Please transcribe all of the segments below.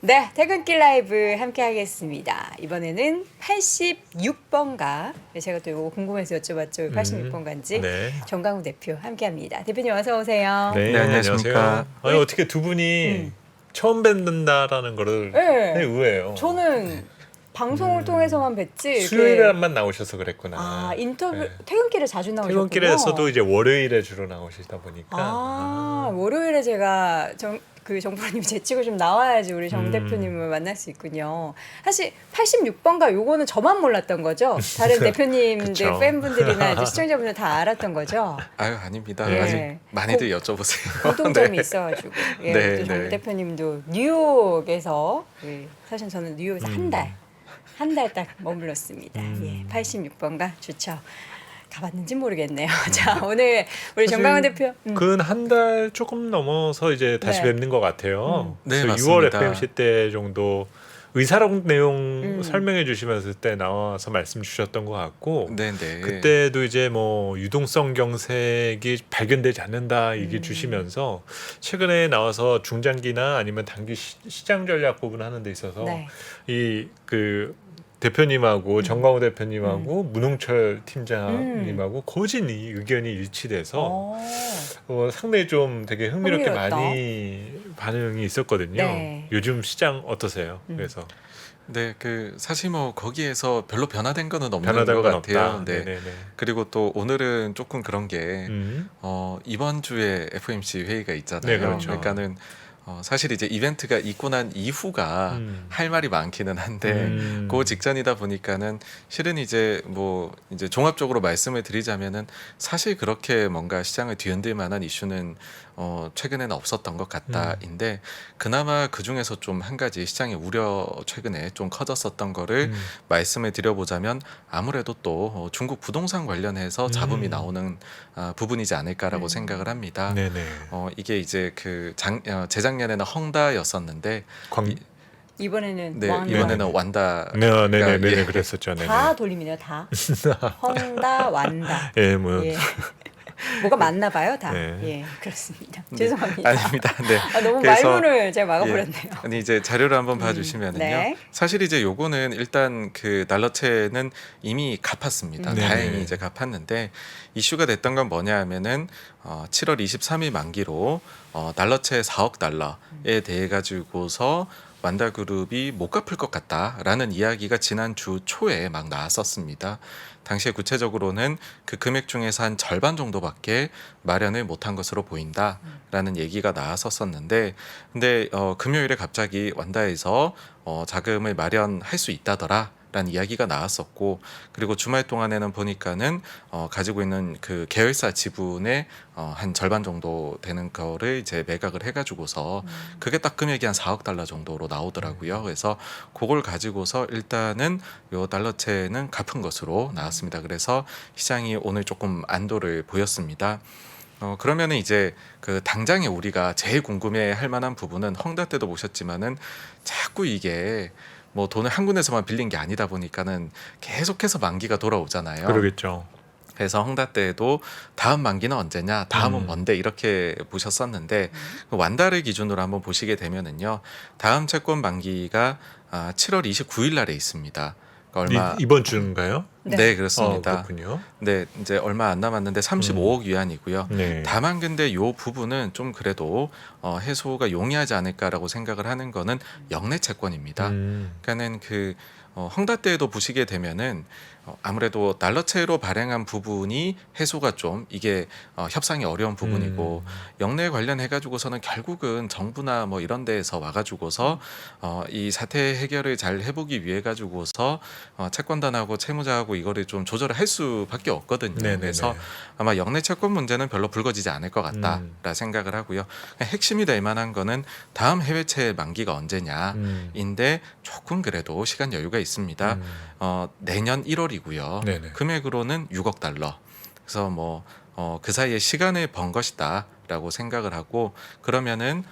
네, 퇴근길 라이브 함께 하겠습니다. 이번에는 86번가. 제가 또 이거 궁금해서 여쭤봤죠. 86번가인지. 네. 정강우 대표 함께 합니다. 대표님 어서 오세요. 네, 네, 안녕하십니까. 안녕하십니까. 아니, 어떻게 두 분이 처음 뵙는다라는 거를 네. 되게 의외예요. 저는 방송을 통해서만 뵀지. 이렇게- 수요일에만 나오셔서 그랬구나. 아, 인터뷰 네. 퇴근길에 자주 나오셨군요. 퇴근길에서도 이제 월요일에 주로 나오시다 보니까. 월요일에 제가 그 정프로님 제치고 좀 나와야지 우리 정 음. 대표님을 만날 수 있군요. 사실 86번가 요거는 저만 몰랐던 거죠. 다른 대표님들 그쵸. 팬분들이나 이제 시청자분들 다 알았던 거죠. 아유 아닙니다. 예. 아직 많이들 여쭤보세요. 공통점이 있어가지고 예, 네, 또 정 네. 대표님도 뉴욕에서 사실 저는 뉴욕에서 한 달 딱 머물렀습니다. 예, 86번가 좋죠. 가봤는지 모르겠네요. 자, 오늘 우리 정강훈 대표. 근 한 달 조금 넘어서 이제 다시 네. 뵙는 것 같아요. 네, 그래서 6월 맞습니다. FMC 때 정도 의사록 내용 음. 설명해 주시면서 그때 나와서 말씀 주셨던 것 같고 네네. 그때도 이제 뭐 유동성 경색이 발견되지 않는다 얘기 주시면서 최근에 나와서 중장기나 아니면 단기 시장 전략 부분 하는 데 있어서 네. 이 그 대표님하고 정광호 대표님하고 문홍철 팀장님하고 고진이 의견이 일치돼서 상당히 좀 되게 흥미롭게 흥미롭다. 많이 반응이 있었거든요. 네. 요즘 시장 어떠세요? 그래서 네, 그 사실 뭐 거기에서 별로 변화된 거는 없는 변화된 것 건 같아요. 없다. 네. 네네네. 그리고 또 오늘은 조금 그런 게 음. 이번 주에 FOMC 회의가 있잖아요. 네, 그렇죠. 그러니까는 사실 이제 이벤트가 있고 난 이후가 할 말이 많기는 한데 그 직전이다 보니까는 실은 이제 뭐 이제 종합적으로 말씀을 드리자면은 사실 그렇게 뭔가 시장을 뒤흔들 만한 이슈는 최근에는 없었던 것 같다인데 그나마 그 중에서 좀 한 가지 시장의 우려 최근에 좀 커졌었던 거를 말씀을 드려보자면 아무래도 또 중국 부동산 관련해서 잡음이 나오는 부분이지 않을까라고 생각을 합니다. 네네. 이게 이제 그 재작년에는 헝다였었는데 이번에는 네, 왕. 이번에는 완다. 네네네. 예. 그랬었죠. 네네. 다 돌립니다. 다. 헝다 완다. 예, 뭐 예. 뭐가 맞나 봐요, 다. 네. 예, 그렇습니다. 죄송합니다. 아닙니다. 네. 너무 그래서- 말문을 제가 막아버렸네요. 아니 이제 자료를 한번 봐주시면은요. 네. 사실 이제 요거는 일단 그 달러채는 이미 갚았습니다. 네네. 다행히 이제 갚았는데 이슈가 됐던 건 뭐냐 하면은 7월 23일 만기로 달러채 4억 달러에 대해 가지고서 완다그룹이 못 갚을 것 같다라는 이야기가 지난 주 초에 막 나왔었습니다. 당시에 구체적으로는 그 금액 중에서 한 절반 정도밖에 마련을 못한 것으로 보인다라는 얘기가 나왔었는데 근데 금요일에 갑자기 완다에서 자금을 마련할 수 있다더라. 라는 이야기가 나왔었고 그리고 주말 동안에는 보니까는 가지고 있는 그 계열사 지분의 한 절반 정도 되는 거를 이제 매각을 해가지고서 그게 딱 금액이 한 4억 달러 정도로 나오더라고요. 그래서 그걸 가지고서 일단은 요 달러채는 갚은 것으로 나왔습니다. 그래서 시장이 오늘 조금 안도를 보였습니다. 그러면은 이제 그 당장에 우리가 제일 궁금해할 만한 부분은 헝다 때도 보셨지만은 자꾸 이게 뭐 돈을 한 군데서만 빌린 게 아니다 보니까는 계속해서 만기가 돌아오잖아요. 그러겠죠. 그래서 헝다 때도 다음 만기는 언제냐, 다음은 뭔데 이렇게 보셨었는데 완다를 기준으로 한번 보시게 되면은요, 다음 채권 만기가 7월 29일 날에 있습니다. 그러니까 얼마 이번 주인가요? 네, 그렇습니다. 그렇군요. 네, 이제 얼마 안 남았는데 35억 위안이고요. 네. 다만 근데 요 부분은 좀 그래도 해소가 용이하지 않을까라고 생각을 하는 거는 영내 채권입니다. 그러니까는 그 헝다 때에도 보시게 되면은 아무래도 달러채로 발행한 부분이 해소가 좀 이게 협상이 어려운 부분이고 영내 관련해 가지고서는 결국은 정부나 뭐 이런 데에서 와 가지고서 이 사태 해결을 잘 해보기 위해 가지고서 채권단하고 채무자하고 이거를 좀 조절을 할 수밖에 없거든요. 네네네. 그래서 아마 영내 채권 문제는 별로 불거지지 않을 것 같다라 생각을 하고요. 핵심이 될 만한 거는 다음 해외채 만기가 언제냐인데 조금 그래도 시간 여유가 있습니다. 내년 1월이고요. 네네. 금액으로는 6억 달러. 그래서 뭐 그 사이에 시간을 번 것이다. 있다라고 생각을 하고 그러면은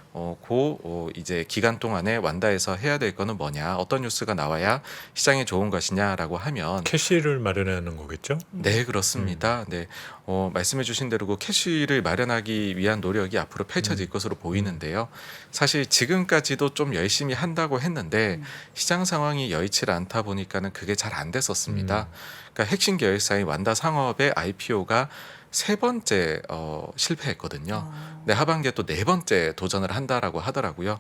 이제 기간 동안에 완다에서 해야 될 거는 뭐냐, 어떤 뉴스가 나와야 시장에 좋은 것이냐라고 하면 캐시를 마련하는 거겠죠? 네, 그렇습니다. 네, 말씀해주신 대로 그 캐시를 마련하기 위한 노력이 앞으로 펼쳐질 것으로 보이는데요. 사실 지금까지도 좀 열심히 한다고 했는데 시장 상황이 여의치 않다 보니까는 그게 잘 안 됐었습니다. 그러니까 핵심 계열사인 완다 상업의 IPO가 세 번째 실패했거든요. 네, 하반기에 또 네 번째 도전을 한다라고 하더라고요.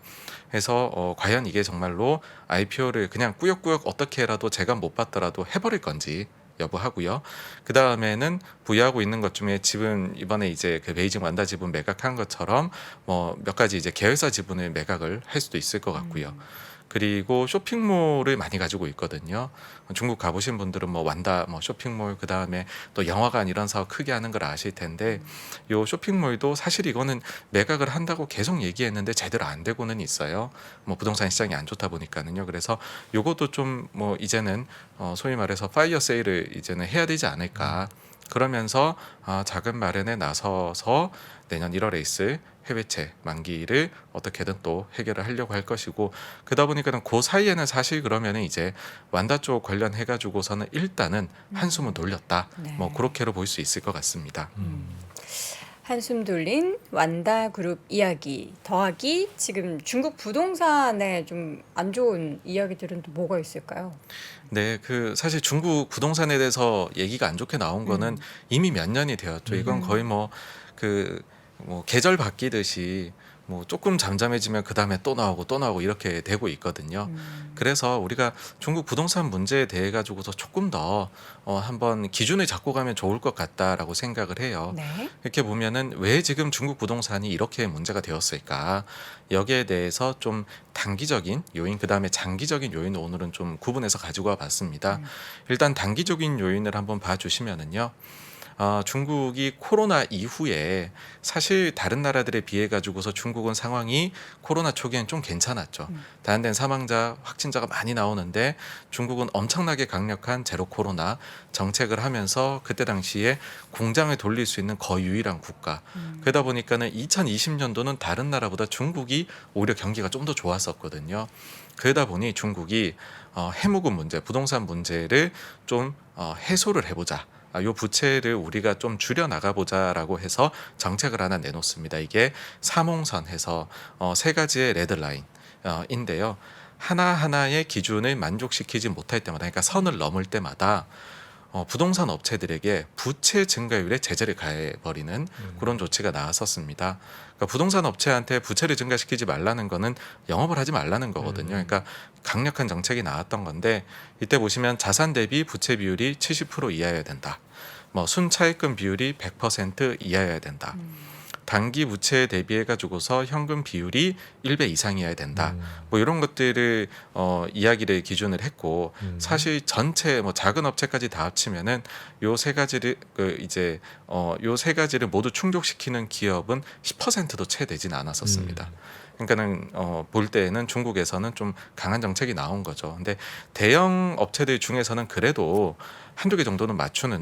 그래서 과연 이게 정말로 IPO를 그냥 꾸역꾸역 어떻게라도 재감 못 받더라도 해버릴 건지 여부하고요. 그 다음에는 부여하고 있는 것 중에 지분, 이번에 이제 그 베이징 완다 지분 매각한 것처럼 뭐 몇 가지 이제 계열사 지분을 매각을 할 수도 있을 것 같고요. 그리고 쇼핑몰을 많이 가지고 있거든요. 중국 가보신 분들은 뭐 완다, 뭐 쇼핑몰, 그 다음에 또 영화관 이런 사업 크게 하는 걸 아실 텐데, 요 쇼핑몰도 사실 이거는 매각을 한다고 계속 얘기했는데 제대로 안 되고는 있어요. 뭐 부동산 시장이 안 좋다 보니까는요. 그래서 요것도 좀 뭐 이제는 소위 말해서 파이어 세일을 이제는 해야 되지 않을까. 그러면서 자금 마련에 나서서 내년 1월에 있을 해외채 만기를 어떻게든 또 해결을 하려고 할 것이고, 그러다 보니까는 그 사이에는 사실 그러면은 이제 완다 쪽 관련해 가지고서는 일단은 한숨은 돌렸다. 네. 뭐 그렇게로 볼 수 있을 것 같습니다. 한숨 돌린 완다 그룹 이야기 더하기 지금 중국 부동산에 좀 안 좋은 이야기들은 또 뭐가 있을까요? 네, 그 사실 중국 부동산에 대해서 얘기가 안 좋게 나온 거는 이미 몇 년이 되었죠. 이건 거의 뭐 계절 바뀌듯이 뭐 조금 잠잠해지면 그 다음에 또 나오고 이렇게 되고 있거든요. 그래서 우리가 중국 부동산 문제에 대해 가지고서 조금 더 한번 기준을 잡고 가면 좋을 것 같다라고 생각을 해요. 네. 이렇게 보면은 왜 지금 중국 부동산이 이렇게 문제가 되었을까? 여기에 대해서 좀 단기적인 요인, 그 다음에 장기적인 요인을 오늘은 좀 구분해서 가지고 와봤습니다. 일단 단기적인 요인을 한번 봐주시면은요. 중국이 코로나 이후에 사실 다른 나라들에 비해 가지고서 중국은 상황이 코로나 초기엔 좀 괜찮았죠. 다한된 사망자, 확진자가 많이 나오는데 중국은 엄청나게 강력한 제로 코로나 정책을 하면서 그때 당시에 공장을 돌릴 수 있는 거의 유일한 국가. 그러다 보니까는 2020년도는 다른 나라보다 중국이 오히려 경기가 좀 더 좋았었거든요. 그러다 보니 중국이 해묵은 문제, 부동산 문제를 좀 해소를 해보자. 요 부채를 우리가 좀 줄여 나가보자라고 해서 정책을 하나 내놓습니다. 이게 3홍선 해서 세 가지의 레드라인인데요. 하나하나의 기준을 만족시키지 못할 때마다, 그러니까 선을 넘을 때마다 부동산 업체들에게 부채 증가율에 제재를 가해버리는 그런 조치가 나왔었습니다. 그러니까 부동산 업체한테 부채를 증가시키지 말라는 거는 영업을 하지 말라는 거거든요. 그러니까 강력한 정책이 나왔던 건데, 이때 보시면 자산 대비 부채 비율이 70% 이하여야 된다. 뭐 순차입금 비율이 100% 이하여야 된다. 단기 부채에 대비해 가지고서 현금 비율이 1배 이상이어야 된다. 뭐 이런 것들을 이야기를 기준을 했고, 사실 전체 뭐 작은 업체까지 다 합치면은 요 세 가지를 요 세 가지를 모두 충족시키는 기업은 10%도 채 되진 않았었습니다. 그러니까는 볼 때에는 중국에서는 좀 강한 정책이 나온 거죠. 근데 대형 업체들 중에서는 그래도 한두 개 정도는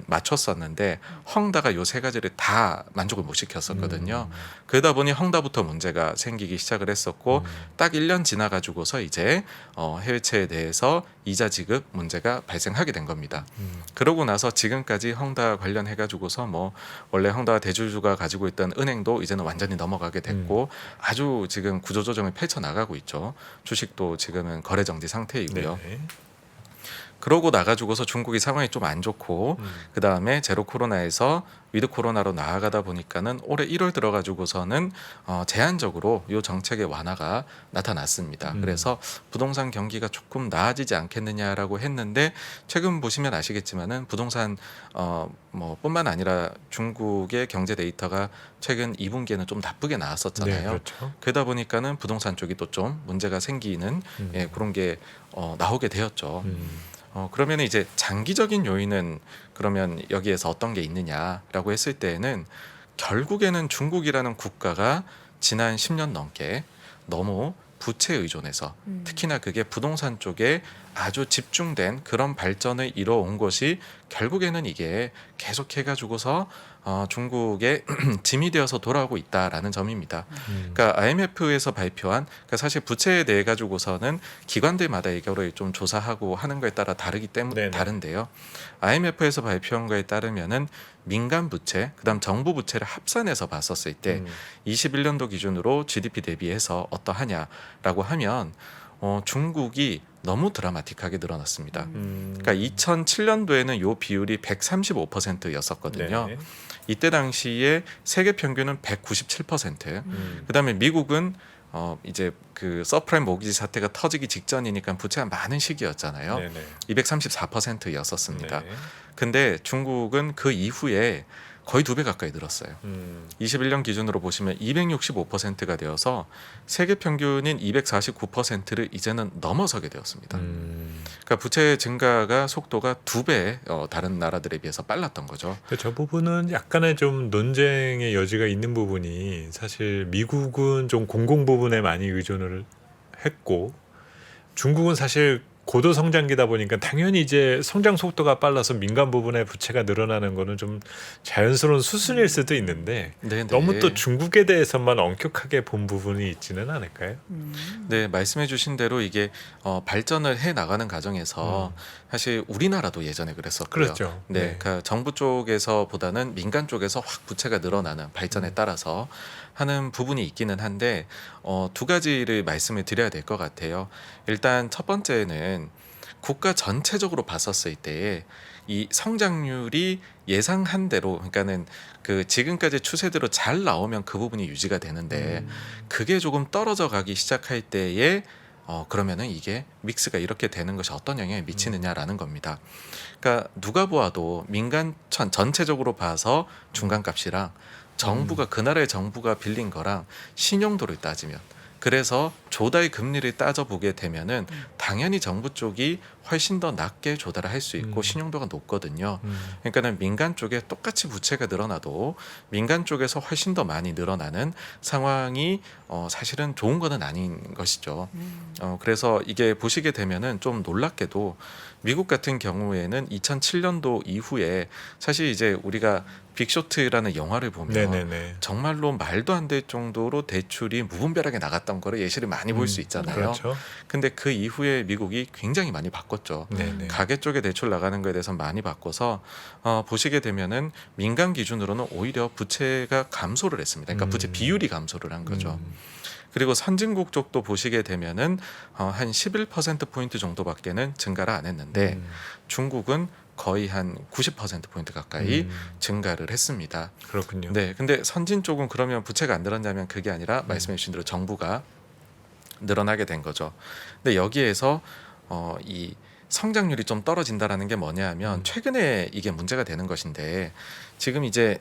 맞췄었는데 헝다가 요 세 가지를 다 만족을 못 시켰었거든요. 그러다 보니 헝다부터 문제가 생기기 시작을 했었고, 딱 1년 지나 가지고서 이제 해외채에 대해서 이자 지급 문제가 발생하게 된 겁니다. 그러고 나서 지금까지 헝다 관련해 가지고서 뭐 원래 헝다가 대주주가 가지고 있던 은행도 이제는 완전히 넘어가게 됐고, 아주 지금 구조조정을 펼쳐 나가고 있죠. 주식도 지금은 거래 정지 상태이고요. 네. 그러고 나가지고서 중국이 상황이 좀 안 좋고, 그 다음에 제로 코로나에서 위드 코로나로 나아가다 보니까는 올해 1월 들어가지고서는 제한적으로 이 정책의 완화가 나타났습니다. 그래서 부동산 경기가 조금 나아지지 않겠느냐라고 했는데, 최근 보시면 아시겠지만은 부동산 뭐 뿐만 아니라 중국의 경제 데이터가 최근 2분기에는 좀 나쁘게 나왔었잖아요. 네, 그렇죠. 그러다 보니까는 부동산 쪽이 또 좀 문제가 생기는 그런 게 나오게 되었죠. 그러면 이제 장기적인 요인은 그러면 여기에서 어떤 게 있느냐라고 했을 때에는, 결국에는 중국이라는 국가가 지난 10년 넘게 너무 부채에 의존해서, 특히나 그게 부동산 쪽에 아주 집중된 그런 발전을 이뤄온 것이 결국에는 이게 계속해 가지고서 중국의 짐이 되어서 돌아오고 있다라는 점입니다. 그러니까 IMF에서 발표한 그러니까 사실 부채에 대해 가지고서는 기관들마다 이거를 좀 조사하고 하는 거에 따라 다르기 때문에 네네. 다른데요. IMF에서 발표한 거에 따르면은 민간 부채, 그다음 정부 부채를 합산해서 봤었을 때 21년도 기준으로 GDP 대비해서 어떠하냐라고 하면 중국이 너무 드라마틱하게 늘어났습니다. 그러니까 2007년도에는 요 비율이 135%였었거든요. 네. 이때 당시에 세계 평균은 197%. 그다음에 미국은 이제 그 서프라임 모기지 사태가 터지기 직전이니까 부채가 많은 시기였잖아요. 네네. 234%였었습니다. 네. 근데 중국은 그 이후에 거의 2배 가까이 늘었어요. 21년 기준으로 보시면 265%가 되어서 세계 평균인 249%를 이제는 넘어서게 되었습니다. 그러니까 부채 증가가 속도가 2배 다른 나라들에 비해서 빨랐던 거죠. 저 부분은 약간의 좀 논쟁의 여지가 있는 부분이 사실 미국은 좀 공공 부분에 많이 의존을 했고 중국은 사실 고도 성장기다 보니까 당연히 이제 성장 속도가 빨라서 민간 부분의 부채가 늘어나는 거는 좀 자연스러운 수순일 수도 있는데 네네. 너무 또 중국에 대해서만 엄격하게 본 부분이 있지는 않을까요? 네, 말씀해주신 대로 이게 발전을 해 나가는 과정에서 사실 우리나라도 예전에 그랬었고요. 그렇죠. 네, 네. 그러니까 정부 쪽에서보다는 민간 쪽에서 확 부채가 늘어나는 발전에 따라서 하는 부분이 있기는 한데 두 가지를 말씀을 드려야 될 것 같아요. 일단 첫 번째는 국가 전체적으로 봤었을 때에 이 성장률이 예상한 대로 그러니까는 그 지금까지 추세대로 잘 나오면 그 부분이 유지가 되는데 그게 조금 떨어져 가기 시작할 때에 그러면은 이게 믹스가 이렇게 되는 것이 어떤 영향을 미치느냐라는 겁니다. 그러니까 누가 보아도 민간 전체적으로 봐서 중간값이랑 정부가 그 나라의 정부가 빌린 거랑 신용도를 따지면 그래서 조달 금리를 따져보게 되면은 당연히 정부 쪽이 훨씬 더 낮게 조달을 할 수 있고 신용도가 높거든요. 그러니까는 민간 쪽에 똑같이 부채가 늘어나도 민간 쪽에서 훨씬 더 많이 늘어나는 상황이 사실은 좋은 거는 아닌 것이죠. 그래서 이게 보시게 되면은 좀 놀랍게도 미국 같은 경우에는 2007년도 이후에 사실 이제 우리가 빅쇼트라는 영화를 보면 네네네. 정말로 말도 안 될 정도로 대출이 무분별하게 나갔던 거를 예시를 많이 볼 수 있잖아요. 그렇죠. 근데 그 이후에 미국이 굉장히 많이 바꿨죠. 네네. 가계 쪽에 대출 나가는 거에 대해서 많이 바꿔서 보시게 되면은 민간 기준으로는 오히려 부채가 감소를 했습니다. 그러니까 부채 비율이 감소를 한 거죠. 그리고 선진국 쪽도 보시게 되면은 한 11% 포인트 정도밖에는 증가를 안 했는데 중국은 거의 한 90% 포인트 가까이 증가를 했습니다. 그렇군요. 네, 근데 선진 쪽은 그러면 부채가 안 늘었냐면 그게 아니라 말씀해주신 대로 정부가 늘어나게 된 거죠. 근데 여기에서 이 성장률이 좀 떨어진다라는 게 뭐냐면 최근에 이게 문제가 되는 것인데 지금 이제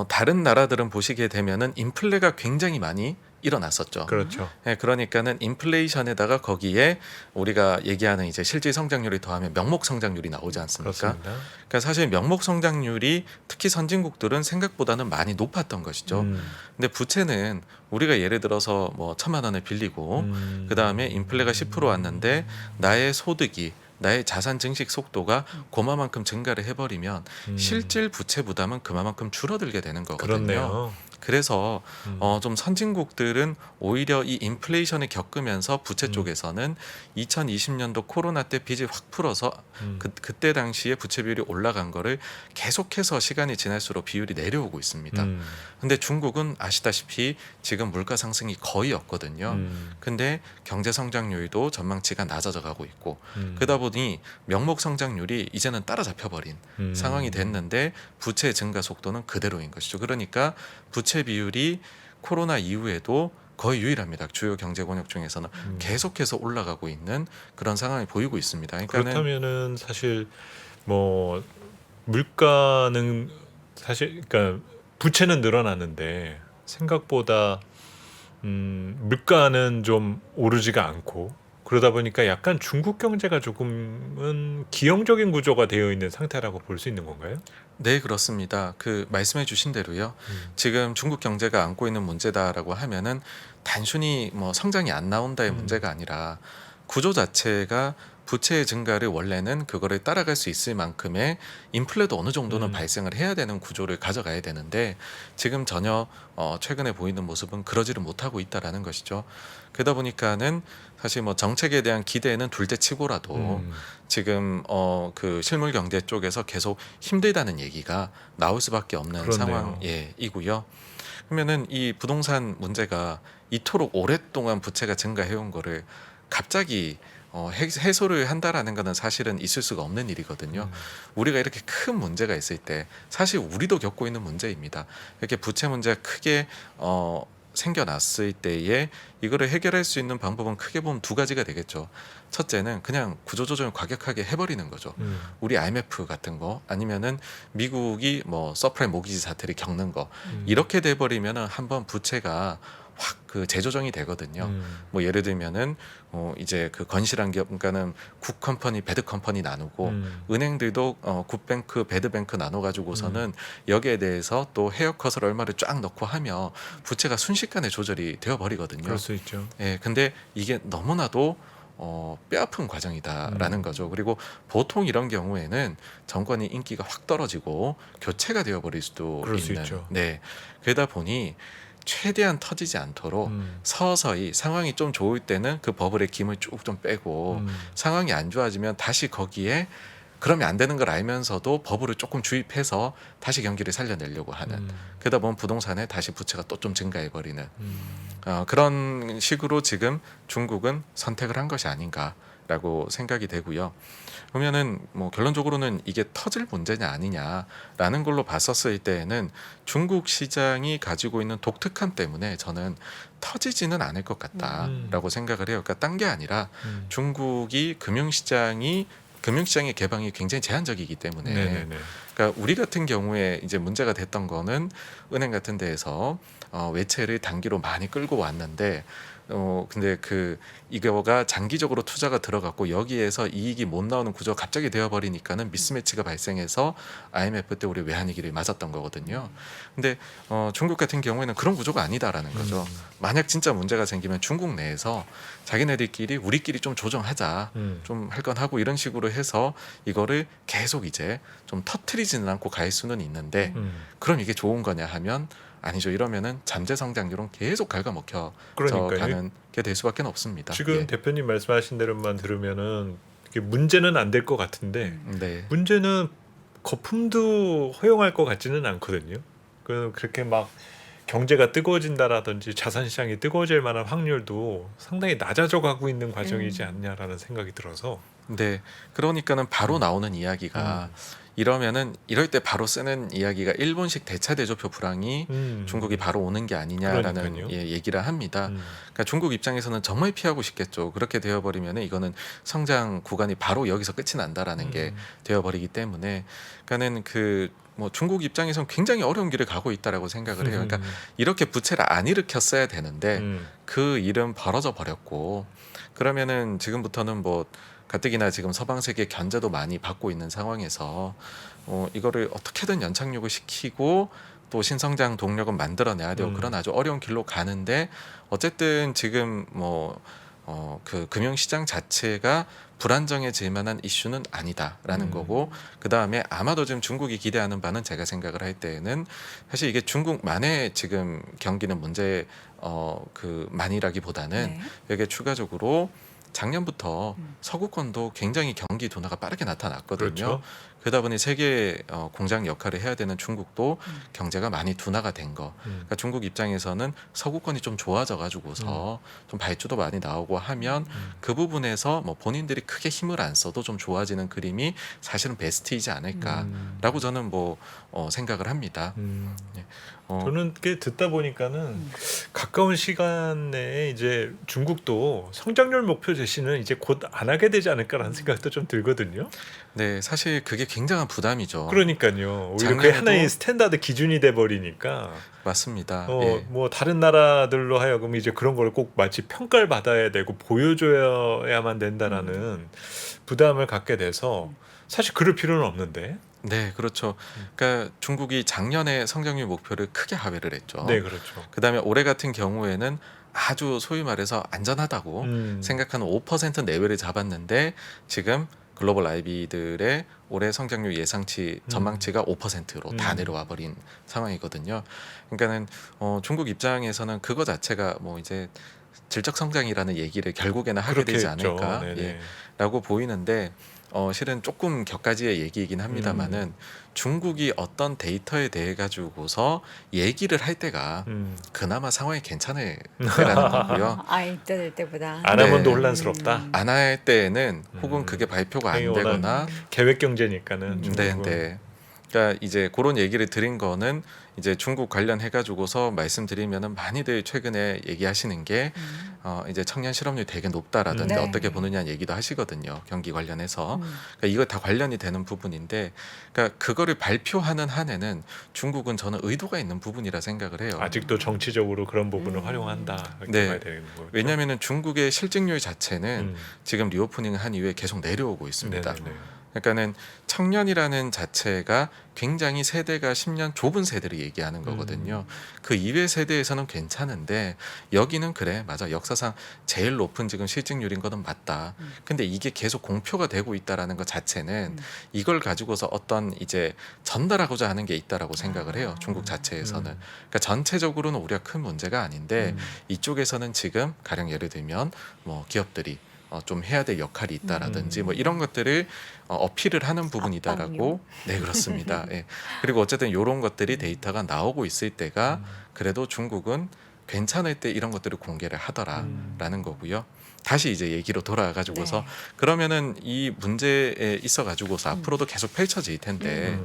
다른 나라들은 보시게 되면은 인플레가 굉장히 많이 일어났었죠. 그렇죠. 네, 그러니까는 인플레이션에다가 거기에 우리가 얘기하는 이제 실질 성장률이 더하면 명목 성장률이 나오지 않습니까? 그렇습니다. 그러니까 사실 명목 성장률이 특히 선진국들은 생각보다는 많이 높았던 것이죠. 근데 부채는 우리가 예를 들어서 뭐 1,000만 원을 빌리고 그 다음에 인플레가 10% 왔는데 나의 소득이 나의 자산 증식 속도가 그만큼 증가를 해버리면 실질 부채 부담은 그만큼 줄어들게 되는 거거든요. 그렇네요. 그래서 좀 선진국들은 오히려 이 인플레이션을 겪으면서 부채 쪽에서는 2020년도 코로나 때 빚을 확 풀어서 그때 당시에 부채 비율이 올라간 거를 계속해서 시간이 지날수록 비율이 내려오고 있습니다. 근데 중국은 아시다시피 지금 물가 상승이 거의 없거든요. 근데 경제 성장률도 전망치가 낮아져 가고 있고 그러다 보니 명목 성장률이 이제는 따라잡혀 버린 상황이 됐는데 부채 증가 속도는 그대로인 것이죠. 그러니까 부채 비율이 코로나 이후에도 거의 유일합니다. 주요 경제 권역 중에서는 계속해서 올라가고 있는 그런 상황이 보이고 있습니다. 그러니까는 그렇다면은 사실 뭐 물가는 사실 그러니까 부채는 늘어나는데 생각보다 물가는 좀 오르지가 않고 그러다 보니까 약간 중국 경제가 조금은 기형적인 구조가 되어 있는 상태라고 볼 수 있는 건가요? 네, 그렇습니다. 그 말씀해 주신 대로요. 지금 중국 경제가 안고 있는 문제다라고 하면은 단순히 뭐 성장이 안 나온다의 문제가 아니라 구조 자체가 부채의 증가를 원래는 그거를 따라갈 수 있을 만큼의 인플레도 어느 정도는 발생을 해야 되는 구조를 가져가야 되는데 지금 전혀 최근에 보이는 모습은 그러지를 못하고 있다라는 것이죠. 그러다 보니까는 사실 뭐 정책에 대한 기대는 둘째치고라도 지금 그 실물 경제 쪽에서 계속 힘들다는 얘기가 나올 수밖에 없는 그렇네요. 상황이고요. 그러면은 이 부동산 문제가 이토록 오랫동안 부채가 증가해온 거를 갑자기 해소를 한다라는 거는 사실은 있을 수가 없는 일이거든요. 우리가 이렇게 큰 문제가 있을 때 사실 우리도 겪고 있는 문제입니다. 이렇게 부채 문제가 크게 생겨났을 때에 이거를 해결할 수 있는 방법은 크게 보면 두 가지가 되겠죠. 첫째는 그냥 구조조정을 과격하게 해버리는 거죠. 우리 IMF 같은 거 아니면은 미국이 뭐 서프라임 모기지 사태를 겪는 거 이렇게 돼버리면은 한번 부채가 확 그 재조정이 되거든요. 뭐 예를 들면은 이제 그 건실한 기업 그러니까는 굿 컴퍼니, 배드 컴퍼니 나누고 은행들도 굿뱅크, 배드뱅크 나눠 가지고서는 여기에 대해서 또 헤어컷을 얼마를 쫙 넣고 하며 부채가 순식간에 조절이 되어 버리거든요. 그럴 수 있죠. 예, 근데 이게 너무나도 뼈아픈 과정이다라는 거죠. 그리고 보통 이런 경우에는 정권이 인기가 확 떨어지고 교체가 되어버릴 수도 그럴 수 있는. 있죠. 네, 그러다 보니 최대한 터지지 않도록 서서히 상황이 좀 좋을 때는 그 버블의 김을 쭉 좀 빼고 상황이 안 좋아지면 다시 거기에 그러면 안 되는 걸 알면서도 버블을 조금 주입해서 다시 경기를 살려내려고 하는. 그러다 보면 부동산에 다시 부채가 또 좀 증가해버리는 그런 식으로 지금 중국은 선택을 한 것이 아닌가라고 생각이 되고요. 그러면은 뭐 결론적으로는 이게 터질 문제냐 아니냐라는 걸로 봤었을 때에는 중국 시장이 가지고 있는 독특함 때문에 저는 터지지는 않을 것 같다라고 생각을 해요. 그러니까 딴 게 아니라 중국이 금융시장의 개방이 굉장히 제한적이기 때문에 네네네. 그러니까 우리 같은 경우에 이제 문제가 됐던 거는 은행 같은 데에서 외채를 단기로 많이 끌고 왔는데 근데 이거가 장기적으로 투자가 들어갔고 여기에서 이익이 못 나오는 구조가 갑자기 되어버리니까는 미스매치가 발생해서 IMF 때 우리 외환위기를 맞았던 거거든요. 근데 중국 같은 경우에는 그런 구조가 아니다라는 거죠. 만약 진짜 문제가 생기면 중국 내에서 자기네들끼리 우리끼리 좀 조정하자, 좀 할 건 하고 이런 식으로 해서 이거를 계속 이제 좀 터트리지는 않고 갈 수는 있는데 그럼 이게 좋은 거냐 하면 아니죠. 이러면은 잠재 성장률은 계속 갉아먹혀 그러니까요. 가는 게 될 수밖에 없습니다. 지금 예. 대표님 말씀하신 대로만 들으면은 이게 문제는 안 될 것 같은데 네. 문제는 거품도 허용할 것 같지는 않거든요. 그렇게 막 경제가 뜨거워진다라든지 자산 시장이 뜨거워질 만한 확률도 상당히 낮아져 가고 있는 과정이지 않냐라는 생각이 들어서. 네. 그러니까는 바로 나오는 이야기가 이러면은 이럴 때 바로 쓰는 이야기가 일본식 대차 대조표 불황이 중국이 바로 오는 게 아니냐라는 그러니까요. 얘기를 합니다. 그러니까 중국 입장에서는 정말 피하고 싶겠죠. 그렇게 되어버리면은 이거는 성장 구간이 바로 여기서 끝이 난다라는 게 되어버리기 때문에, 그러니까는 뭐 중국 입장에서는 굉장히 어려운 길을 가고 있다라고 생각을 해요. 그러니까 이렇게 부채를 안 일으켰어야 되는데 그 일은 벌어져 버렸고, 그러면은 지금부터는 뭐 가뜩이나 지금 서방 세계 견제도 많이 받고 있는 상황에서 이거를 어떻게든 연착륙을 시키고 또 신성장 동력은 만들어내야 되고 그런 아주 어려운 길로 가는데, 어쨌든 지금 그 금융시장 자체가 불안정해질 만한 이슈는 아니다라는 거고, 그 다음에 아마도 지금 중국이 기대하는 바는 제가 생각을 할 때에는 사실 이게 중국만의 지금 경기는 문제 만이라기보다는 여기에 추가적으로 작년부터 서구권도 굉장히 경기 둔화가 빠르게 나타났거든요. 그렇죠. 그러다 보니 세계 공장 역할을 해야 되는 중국도 경제가 많이 둔화가 된 거. 그러니까 중국 입장에서는 서구권이 좀 좋아져 가지고서 좀 발주도 많이 나오고 하면 그 부분에서 뭐 본인들이 크게 힘을 안 써도 좀 좋아지는 그림이 사실은 베스트이지 않을까라고 저는 생각을 합니다. 저는 꽤 듣다 보니까는 가까운 시간 내에 이제 중국도 성장률 목표 제시는 이제 곧 안 하게 되지 않을까라는 생각도 좀 들거든요. 네, 사실 그게 굉장한 부담이죠. 그러니까요. 오히려 그게 작년에도- 하나의 스탠다드 기준이 돼 버리니까 맞습니다. 예. 뭐 다른 나라들로 하여금 이제 그런 걸 꼭 마치 평가를 받아야 되고 보여줘야만 된다라는 부담을 갖게 돼서 사실 그럴 필요는 없는데. 네, 그렇죠. 그러니까 중국이 작년에 성장률 목표를 크게 하회를 했죠. 네, 그렇죠. 그다음에 올해 같은 경우에는 아주 소위 말해서 안전하다고 생각하는 5% 내외를 잡았는데 지금 글로벌 IB들의 올해 성장률 예상치 전망치가 5%로 다 내려와 버린 상황이거든요. 그러니까는 중국 입장에서는 그거 자체가 뭐 이제 질적 성장이라는 얘기를 결국에는 하게 되지 그렇겠죠. 않을까 네네. 예, 라고 보이는데 실은 조금 격가지의 얘기이긴 합니다만은 중국이 어떤 데이터에 대해 가지고서 얘기를 할 때가 그나마 상황이 괜찮을 때라는 거고요. 아이들 때보다. 안 네. 하면 더 혼란스럽다. 안 할 때에는 혹은 그게 발표가 안 당연히 되거나 계획 경제니까는 네, 중국은. 네. 그러니까 이제 그런 얘기를 드린 거는 이제 중국 관련해 가지고서 말씀드리면은 많이들 최근에 얘기하시는 게 이제 청년 실업률이 되게 높다라든지 네. 어떻게 보느냐는 얘기도 하시거든요. 경기 관련해서. 그러니까 이거 다 관련이 되는 부분인데 그러니까 그거를 발표하는 한에는 중국은 저는 의도가 있는 부분이라 생각을 해요. 아직도 정치적으로 그런 부분을 활용한다. 이렇게 네. 봐야 되는 거죠. 왜냐하면은 중국의 실직률 자체는 음. 지금 리오프닝을 한 이후에 계속 내려오고 있습니다. 네네네. 그러니까는 청년이라는 자체가 굉장히 세대가 10년 좁은 세대를 얘기하는 거거든요. 그 이외 세대에서는 괜찮은데 여기는 그래 맞아 역사상 제일 높은 지금 실직률인 거는 맞다. 근데 이게 계속 공표가 되고 있다라는 것 자체는 이걸 가지고서 어떤 이제 전달하고자 하는 게 있다라고 생각을 해요. 중국 자체에서는. 그러니까 전체적으로는 우리가 큰 문제가 아닌데 이쪽에서는 지금 가령 예를 들면 뭐 기업들이 좀 해야 될 역할이 있다라든지 뭐 이런 것들을 어필을 하는 부분이다라고 네 그렇습니다. 예. 그리고 어쨌든 이런 것들이 데이터가 나오고 있을 때가 그래도 중국은 괜찮을 때 이런 것들을 공개를 하더라라는 거고요. 다시 이제 얘기로 돌아가지고서 네. 그러면은 이 문제에 있어 가지고서 앞으로도 계속 펼쳐질 텐데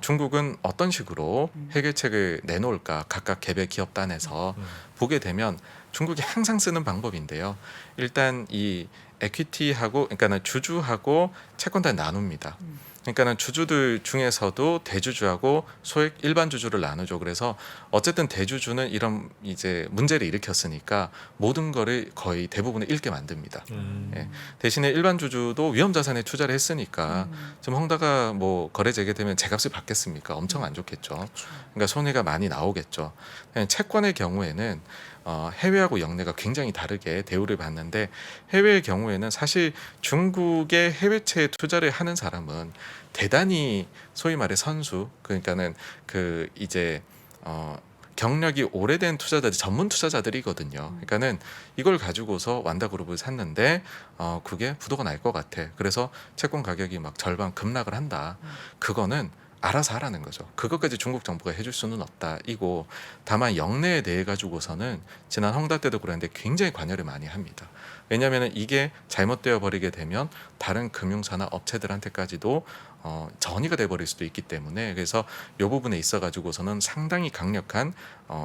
중국은 어떤 식으로 해결책을 내놓을까 각각 개별 기업단에서 보게 되면 중국이 항상 쓰는 방법인데요. 일단 이 에퀴티하고 그러니까는 주주하고 채권단을 나눕니다. 그러니까는 주주들 중에서도 대주주하고 소액 일반 주주를 나누죠. 그래서 어쨌든 대주주는 이런 이제 문제를 일으켰으니까 모든 거를 거의 대부분을 잃게 만듭니다. 예. 대신에 일반 주주도 위험 자산에 투자를 했으니까 지금 헝다가 뭐 거래 재개되면 제값을 받겠습니까? 엄청 안 좋겠죠. 그러니까 손해가 많이 나오겠죠. 채권의 경우에는 해외하고 역내가 굉장히 다르게 대우를 받는데 해외의 경우에는 사실 중국의 해외채에 투자를 하는 사람은 대단히 소위 말해 선수 그러니까는 그 이제 경력이 오래된 투자자들 전문 투자자들이거든요. 그러니까는 이걸 가지고서 완다그룹을 샀는데 그게 부도가 날 것 같아. 그래서 채권 가격이 막 절반 급락을 한다. 그거는 알아서 하라는 거죠. 그것까지 중국 정부가 해줄 수는 없다. 이고 다만 역내에 대해 가지고서는 지난 헝다 때도 그랬는데 굉장히 관여를 많이 합니다. 왜냐하면 이게 잘못되어 버리게 되면 다른 금융사나 업체들한테까지도 전이가 돼버릴 수도 있기 때문에 그래서 이 부분에 있어 가지고서는 상당히 강력한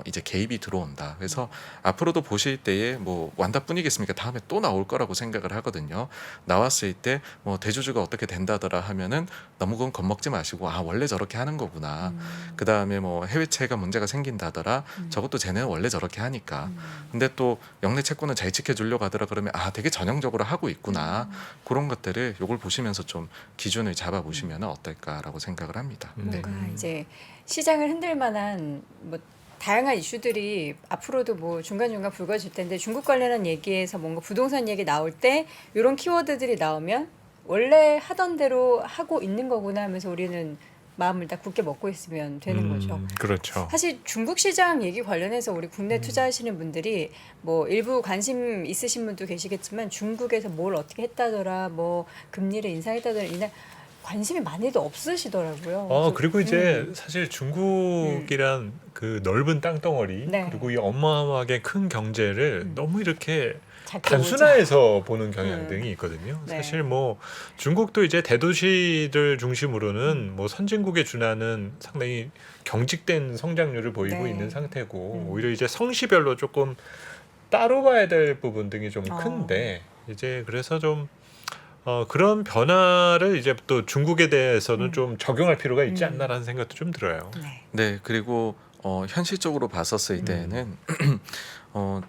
이제 개입이 들어온다. 그래서 앞으로도 보실 때에 뭐 완다뿐이겠습니까? 다음에 또 나올 거라고 생각을 하거든요. 나왔을 때 뭐 대주주가 어떻게 된다더라 하면은 너무 그건 겁먹지 마시고 아 원래 저렇게 하는 거구나. 그 다음에 뭐 해외채가 문제가 생긴다더라. 저것도 쟤네는 원래 저렇게 하니까. 근데 또 역내 채권은 잘 지켜주려고 하더라 그러면 아 되게 전형적으로 하고 있구나. 그런 것들을 요걸 보시면서 좀 기준을 잡아보시면 어떨까라고 생각을 합니다. 네. 뭔가 이제 시장을 흔들 만한 뭐 다양한 이슈들이 앞으로도 뭐 중간중간 불거질 텐데 중국 관련한 얘기에서 뭔가 부동산 얘기 나올 때 이런 키워드들이 나오면 원래 하던 대로 하고 있는 거구나 하면서 우리는 마음을 딱 굳게 먹고 있으면 되는 거죠. 그렇죠. 사실 중국 시장 얘기 관련해서 우리 국내 투자하시는 분들이 뭐 일부 관심 있으신 분도 계시겠지만 중국에서 뭘 어떻게 했다더라 뭐 금리를 인상했다더라 이날 관심이 많이도 없으시더라고요. 그래서 그리고 이제 사실 중국이란 그 넓은 땅덩어리 네. 그리고 이 어마어마하게 큰 경제를 너무 이렇게 작게 단순화해서 보는 경향등이 있거든요. 네. 사실 뭐 중국도 이제 대도시들 중심으로는 뭐 선진국에 준하는 상당히 경직된 성장률을 보이고 네. 있는 상태고 오히려 이제 성시별로 조금 따로 봐야 될 부분 등이 좀 큰데 이제 그래서 좀 그런 변화를 이제 또 중국에 대해서는 좀 적용할 필요가 있지 않나라는 생각도 좀 들어요. 네. 네, 그리고 현실적으로 봤었을 때는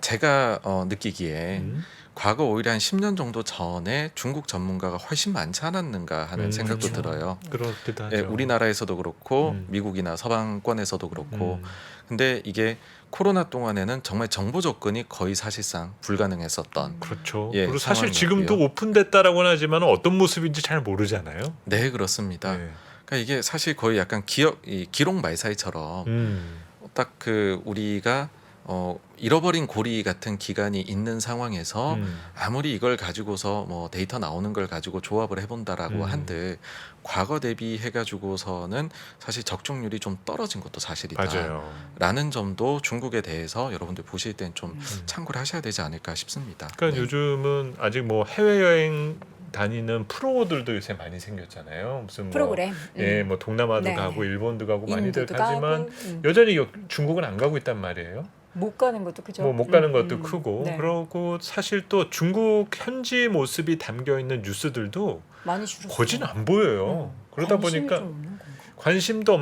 제가 느끼기에 음. 과거 오히려 한 10년 정도 전에 중국 전문가가 훨씬 많지 않았는가 하는 생각도 그렇죠. 들어요. 그렇기도 하죠. 예, 우리나라에서도 그렇고 음. 미국이나 서방권에서도 그렇고 음. 근데 이게 코로나 동안에는 정말 정보 접근이 거의 사실상 불가능했었던 그렇죠. 예, 그리고 사실 상황이었고요. 지금도 오픈됐다라고는 하지만 어떤 모습인지 잘 모르잖아요. 네 그렇습니다. 네. 그러니까 이게 사실 거의 약간 기록 말사이처럼 딱 그 우리가 잃어버린 고리 같은 기간이 있는 상황에서 아무리 이걸 가지고서 뭐 데이터 나오는 걸 가지고 조합을 해본다라고 한들 과거 대비해 가지고서는 사실 적중률이 좀 떨어진 것도 사실이다라는 맞아요. 점도 중국에 대해서 여러분들 보실 땐 좀 참고를 하셔야 되지 않을까 싶습니다. 그러니까 네. 요즘은 아직 뭐 해외여행 다니는 프로들도 요새 많이 생겼잖아요. 무슨 뭐 프로그램. 예, 뭐 동남아도 네, 가고 네. 일본도 가고 많이들 인도도 가지만 가고 여전히 중국은 안 가고 있단 말이에요. 못 가는 것도 그죠. 뭐 못 가는 것도 크고 네. 그러고 사실 또 중국 현지 모습이 담겨 있는 뉴스들도 많이 줄었어요. 거진 안 보여요. 그러다 관심이 보니까 좀 없는 건가? 관심도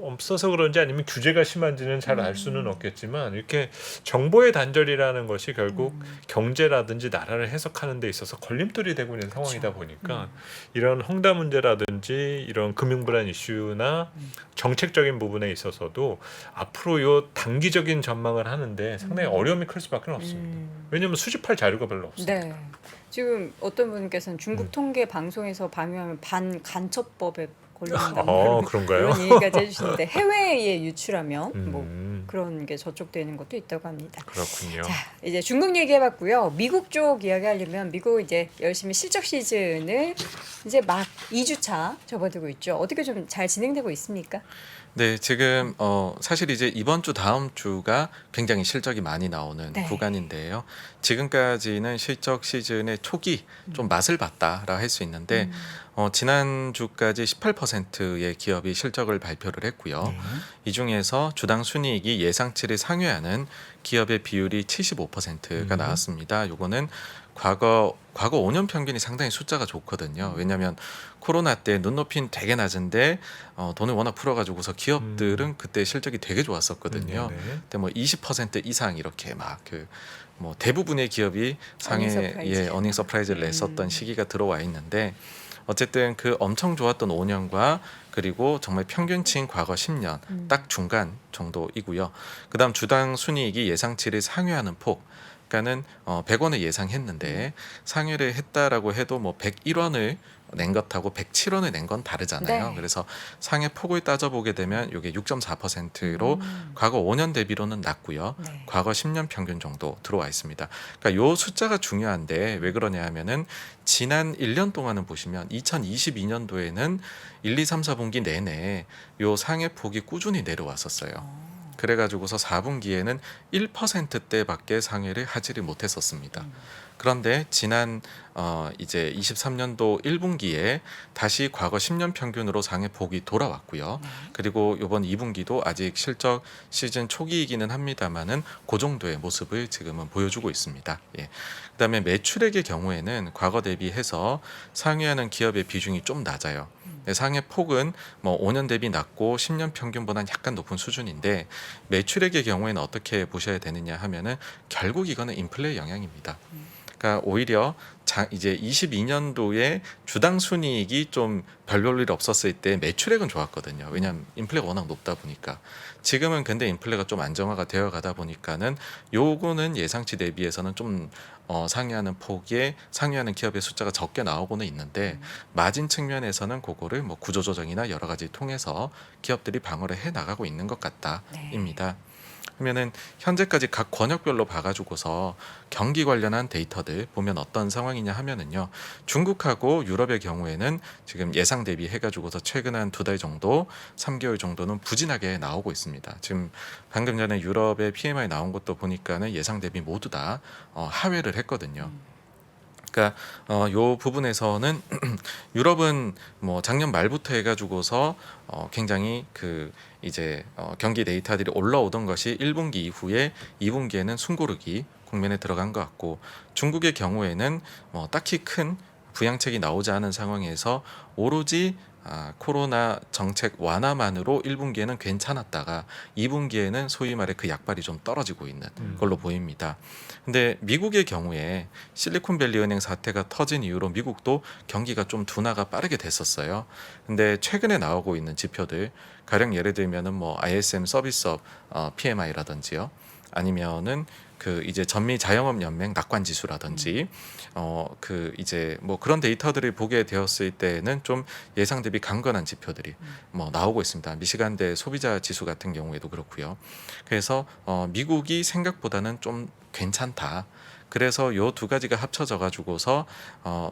없어서 그런지 아니면 규제가 심한지는 잘 알 수는 없겠지만 이렇게 정보의 단절이라는 것이 결국 경제라든지 나라를 해석하는 데 있어서 걸림돌이 되고 있는 상황이다 보니까 이런 헝다 문제라든지 이런 금융불안 이슈나 정책적인 부분에 있어서도 앞으로 요 단기적인 전망을 하는데 상당히 어려움이 클 수밖에 없습니다. 왜냐하면 수집할 자료가 별로 없어요. 네. 지금 어떤 분께서는 중국 통계 방송에서 방영하면 반간첩법에 걸린다고 그런가요? 그런 얘기까지 해주시는데 해외에 유출하면 뭐 음, 그런 게 저촉되는 것도 있다고 합니다. 그렇군요. 자, 이제 중국 얘기해봤고요. 미국 쪽 이야기하려면 미국 이제 열심히 실적 시즌을 이제 막 2주차 접어들고 있죠. 어떻게 좀 잘 진행되고 있습니까? 네, 지금 사실 이제 이번 주 다음 주가 굉장히 실적이 많이 나오는 네. 구간인데요. 지금까지는 실적 시즌의 초기 좀 맛을 봤다라 할 수 있는데 지난 주까지 18%의 기업이 실적을 발표를 했고요. 이 중에서 주당 순이익이 예상치를 상회하는 기업의 비율이 75%가 나왔습니다. 요거는 과거 5년 평균이 상당히 숫자가 좋거든요. 왜냐하면 코로나 때 눈높이는 되게 낮은데 돈을 워낙 풀어가지고서 기업들은 그때 실적이 되게 좋았었거든요. 네네. 그때 뭐 20% 이상 이렇게 막 그 뭐 대부분의 기업이 상해 서프라이즈. 어닝 서프라이즈를 냈었던 시기가 들어와 있는데 어쨌든 그 엄청 좋았던 5년과 그리고 정말 평균치인 과거 10년 딱 중간 정도이고요. 그다음 주당 순이익이 예상치를 상회하는 폭. 그러니까는 100원을 예상했는데 상회를 했다라고 해도 뭐 101원을 낸 것하고 107원을 낸 건 다르잖아요. 네. 그래서 상해 폭을 따져보게 되면 이게 6.4%로 과거 5년 대비로는 낮고요. 네. 과거 10년 평균 정도 들어와 있습니다. 그러니까 요 숫자가 중요한데 왜 그러냐 하면은 지난 1년 동안은 보시면 2022년도에는 1, 2, 3, 4분기 내내 요 상해 폭이 꾸준히 내려왔었어요. 그래가지고서 4분기에는 1%대밖에 상회를 하지를 못했었습니다. 그런데 지난 이제 23년도 1분기에 다시 과거 10년 평균으로 상해 폭이 돌아왔고요. 그리고 이번 2분기도 아직 실적 시즌 초기이기는 합니다만은 그 정도의 모습을 지금은 보여주고 있습니다. 예. 그다음에 매출액의 경우에는 과거 대비해서 상회하는 기업의 비중이 좀 낮아요. 상해 폭은 뭐 5년 대비 낮고 10년 평균보다는 약간 높은 수준인데 매출액의 경우에는 어떻게 보셔야 되느냐 하면은 결국 이거는 인플레 영향입니다. 그러니까 오히려 이제 22년도에 주당 순이익이 좀 별볼일 없었을 때 매출액은 좋았거든요. 왜냐하면 인플레가 워낙 높다 보니까. 지금은 근데 인플레가 좀 안정화가 되어 가다 보니까는 요거는 예상치 대비해서는 좀 상회하는 폭에 상회하는 기업의 숫자가 적게 나오고는 있는데 마진 측면에서는 그거를 뭐 구조조정이나 여러 가지 통해서 기업들이 방어를 해 나가고 있는 것 같다입니다. 그러면은 현재까지 각 권역별로 봐가지고서 경기 관련한 데이터들 보면 어떤 상황이냐 하면은요. 중국하고 유럽의 경우에는 지금 예상 대비 해가지고서 최근 한 2달 정도, 3개월 정도는 부진하게 나오고 있습니다. 지금 방금 전에 유럽의 PMI 나온 것도 보니까는 예상 대비 모두 다 하회를 했거든요. 그러니까 요 부분에서는 유럽은 뭐 작년 말부터 해가지고서 굉장히 그 이제 경기 데이터들이 올라오던 것이 1분기 이후에 2분기에는 숨고르기 국면에 들어간 것 같고 중국의 경우에는 딱히 큰 부양책이 나오지 않은 상황에서 오로지 코로나 정책 완화만으로 1분기에는 괜찮았다가 2분기에는 소위 말해 그 약발이 좀 떨어지고 있는 걸로 보입니다. 근데 미국의 경우에 실리콘밸리 은행 사태가 터진 이후로 미국도 경기가 좀 둔화가 빠르게 됐었어요. 근데 최근에 나오고 있는 지표들 가령 예를 들면은 뭐 ISM 서비스업 PMI라든지요. 아니면은 그 이제 전미 자영업 연맹 낙관 지수라든지 그 이제 뭐 그런 데이터들을 보게 되었을 때는 좀 예상 대비 강건한 지표들이 뭐 나오고 있습니다. 미시간대 소비자 지수 같은 경우에도 그렇고요. 그래서 미국이 생각보다는 좀 괜찮다. 그래서 요 두 가지가 합쳐져 가지고서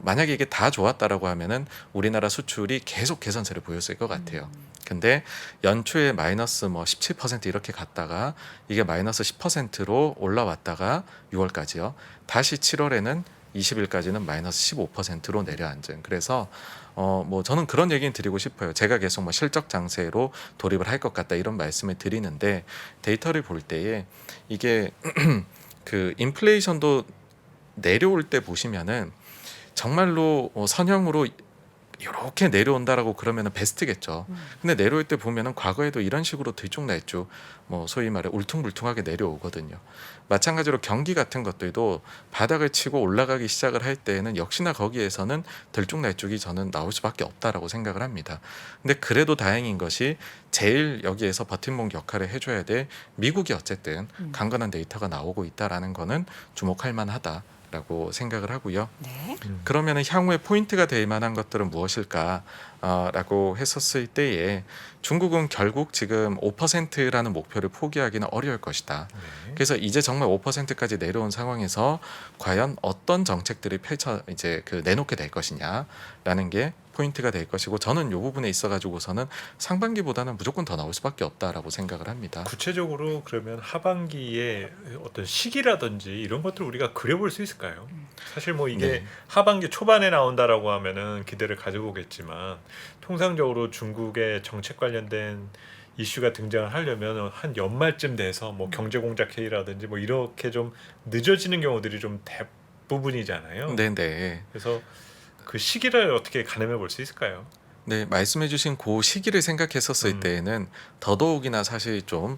만약에 이게 다 좋았다라고 하면은 우리나라 수출이 계속 개선세를 보였을 것 같아요. 근데 연초에 마이너스 뭐 17% 이렇게 갔다가 이게 마이너스 10%로 올라왔다가 6월까지요. 다시 7월에는 20일까지는 마이너스 15%로 내려앉은. 그래서 뭐 저는 그런 얘기는 드리고 싶어요. 제가 계속 뭐 실적 장세로 돌입을 할 것 같다 이런 말씀을 드리는데 데이터를 볼 때에 이게 그 인플레이션도 내려올 때 보시면은 정말로 선형으로 이렇게 내려온다라고 그러면은 베스트겠죠. 근데 내려올 때 보면은 과거에도 이런 식으로 들쭉날쭉 뭐 소위 말해 울퉁불퉁하게 내려오거든요. 마찬가지로 경기 같은 것들도 바닥을 치고 올라가기 시작을 할 때에는 역시나 거기에서는 들쭉날쭉이 저는 나올 수밖에 없다라고 생각을 합니다. 근데 그래도 다행인 것이 제일 여기에서 버팀목 역할을 해줘야 될 미국이 어쨌든 강건한 데이터가 나오고 있다라는 거는 주목할 만하다. 라고 생각을 하고요. 네. 그러면은 향후에 포인트가 될 만한 것들은 무엇일까? 라고 했었을 때에 중국은 결국 지금 5%라는 목표를 포기하기는 어려울 것이다. 네. 그래서 이제 정말 5%까지 내려온 상황에서 과연 어떤 정책들을 이제 그 내놓게 될 것이냐라는 게 포인트가 될 것이고 저는 이 부분에 있어 가지고서는 상반기보다는 무조건 더 나올 수밖에 없다라고 생각을 합니다. 구체적으로 그러면 하반기에 어떤 시기라든지 이런 것들을 우리가 그려볼 수 있을까요? 사실 뭐 이게 네. 하반기 초반에 나온다라고 하면은 기대를 가져보겠지만 통상적으로 중국의 정책 관련된 이슈가 등장을 하려면 한 연말쯤 돼서 뭐 경제공작 회의라든지 뭐 이렇게 좀 늦어지는 경우들이 좀 대부분이잖아요. 네네. 그래서 그 시기를 어떻게 가늠해 볼 수 있을까요? 네, 말씀해주신 그 시기를 생각했었을 때에는 더더욱이나 사실 좀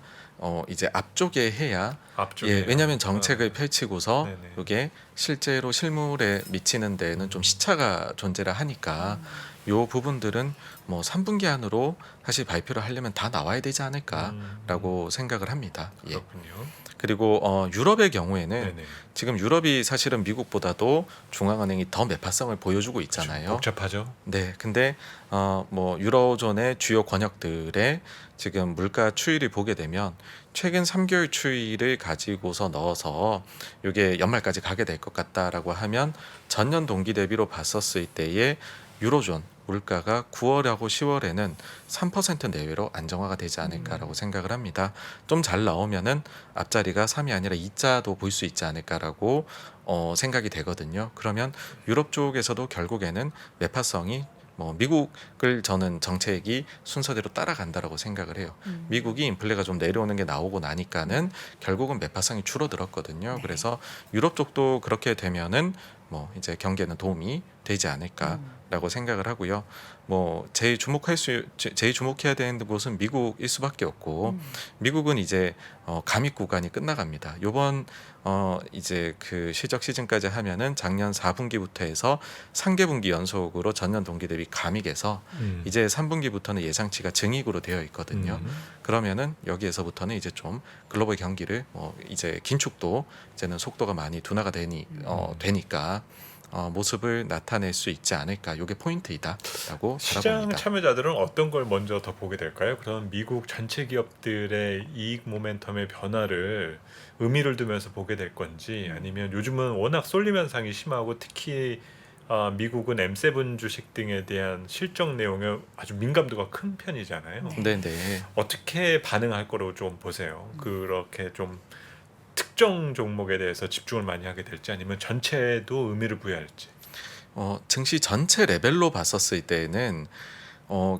이제 앞쪽에 해야 앞쪽에 왜냐하면 정책을 펼치고서 네네. 이게 실제로 실물에 미치는 데는 좀 시차가 존재를 하니까 요 부분들은 뭐 3분기 안으로 사실 발표를 하려면 다 나와야 되지 않을까라고 생각을 합니다. 예. 그렇군요. 그리고 유럽의 경우에는 네네. 지금 유럽이 사실은 미국보다도 중앙은행이 더 매파성을 보여주고 있잖아요. 복잡하죠. 네, 근데 뭐 유로존의 주요 권역들의 지금 물가 추이를 보게 되면 최근 3개월 추이를 가지고서 넣어서 이게 연말까지 가게 될 것 같다라고 하면 전년 동기 대비로 봤었을 때의 유로존 물가가 9월하고 10월에는 3% 내외로 안정화가 되지 않을까라고 생각을 합니다. 좀 잘 나오면은 앞자리가 3이 아니라 2자도 볼 수 있지 않을까라고 생각이 되거든요. 그러면 유럽 쪽에서도 결국에는 매파성이 뭐 미국을 저는 정책이 순서대로 따라간다라고 생각을 해요. 미국이 인플레가 좀 내려오는 게 나오고 나니까는 결국은 매파성이 줄어들었거든요. 네. 그래서 유럽 쪽도 그렇게 되면은 뭐 이제 경기에는 도움이 되지 않을까라고 생각을 하고요. 뭐 제일 주목해야 되는 곳은 미국일 수밖에 없고 미국은 이제 감익 구간이 끝나갑니다. 요번 이제 그 실적 시즌까지 하면은 작년 4분기부터 해서 3개분기 연속으로 전년 동기 대비 감익에서 이제 3분기부터는 예상치가 증익으로 되어 있거든요. 그러면은 여기에서부터는 이제 좀 글로벌 경기를 이제 긴축도 이제는 속도가 많이 둔화가 되니까 모습을 나타낼 수 있지 않을까. 이게 포인트이다라고 시장 바라봅니다. 참여자들은 어떤 걸 먼저 더 보게 될까요? 그런 미국 전체 기업들의 이익 모멘텀의 변화를 의미를 두면서 보게 될 건지 아니면 요즘은 워낙 쏠림 현상이 심하고 특히 미국은 M7 주식 등에 대한 실적 내용에 아주 민감도가 큰 편이잖아요. 네네. 어떻게 반응할 거로 좀 보세요. 그렇게 좀 특정 종목에 대해서 집중을 많이 하게 될지 아니면 전체에도 의미를 부여할지. 증시 전체 레벨로 봤었을 때는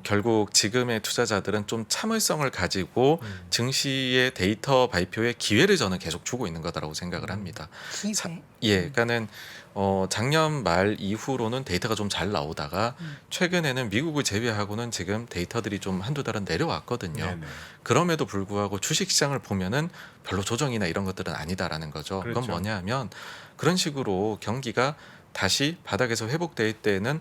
결국 지금의 투자자들은 좀 참을성을 가지고 증시의 데이터 발표의 기회를 저는 계속 주고 있는 거다라고 생각을 합니다. 기회. 그러니까는 작년 말 이후로는 데이터가 좀 잘 나오다가 최근에는 미국을 제외하고는 지금 데이터들이 좀 한두 달은 내려왔거든요. 네네. 그럼에도 불구하고 주식시장을 보면은 별로 조정이나 이런 것들은 아니다라는 거죠. 그건 그렇죠. 뭐냐면 그런 식으로 경기가 다시 바닥에서 회복될 때는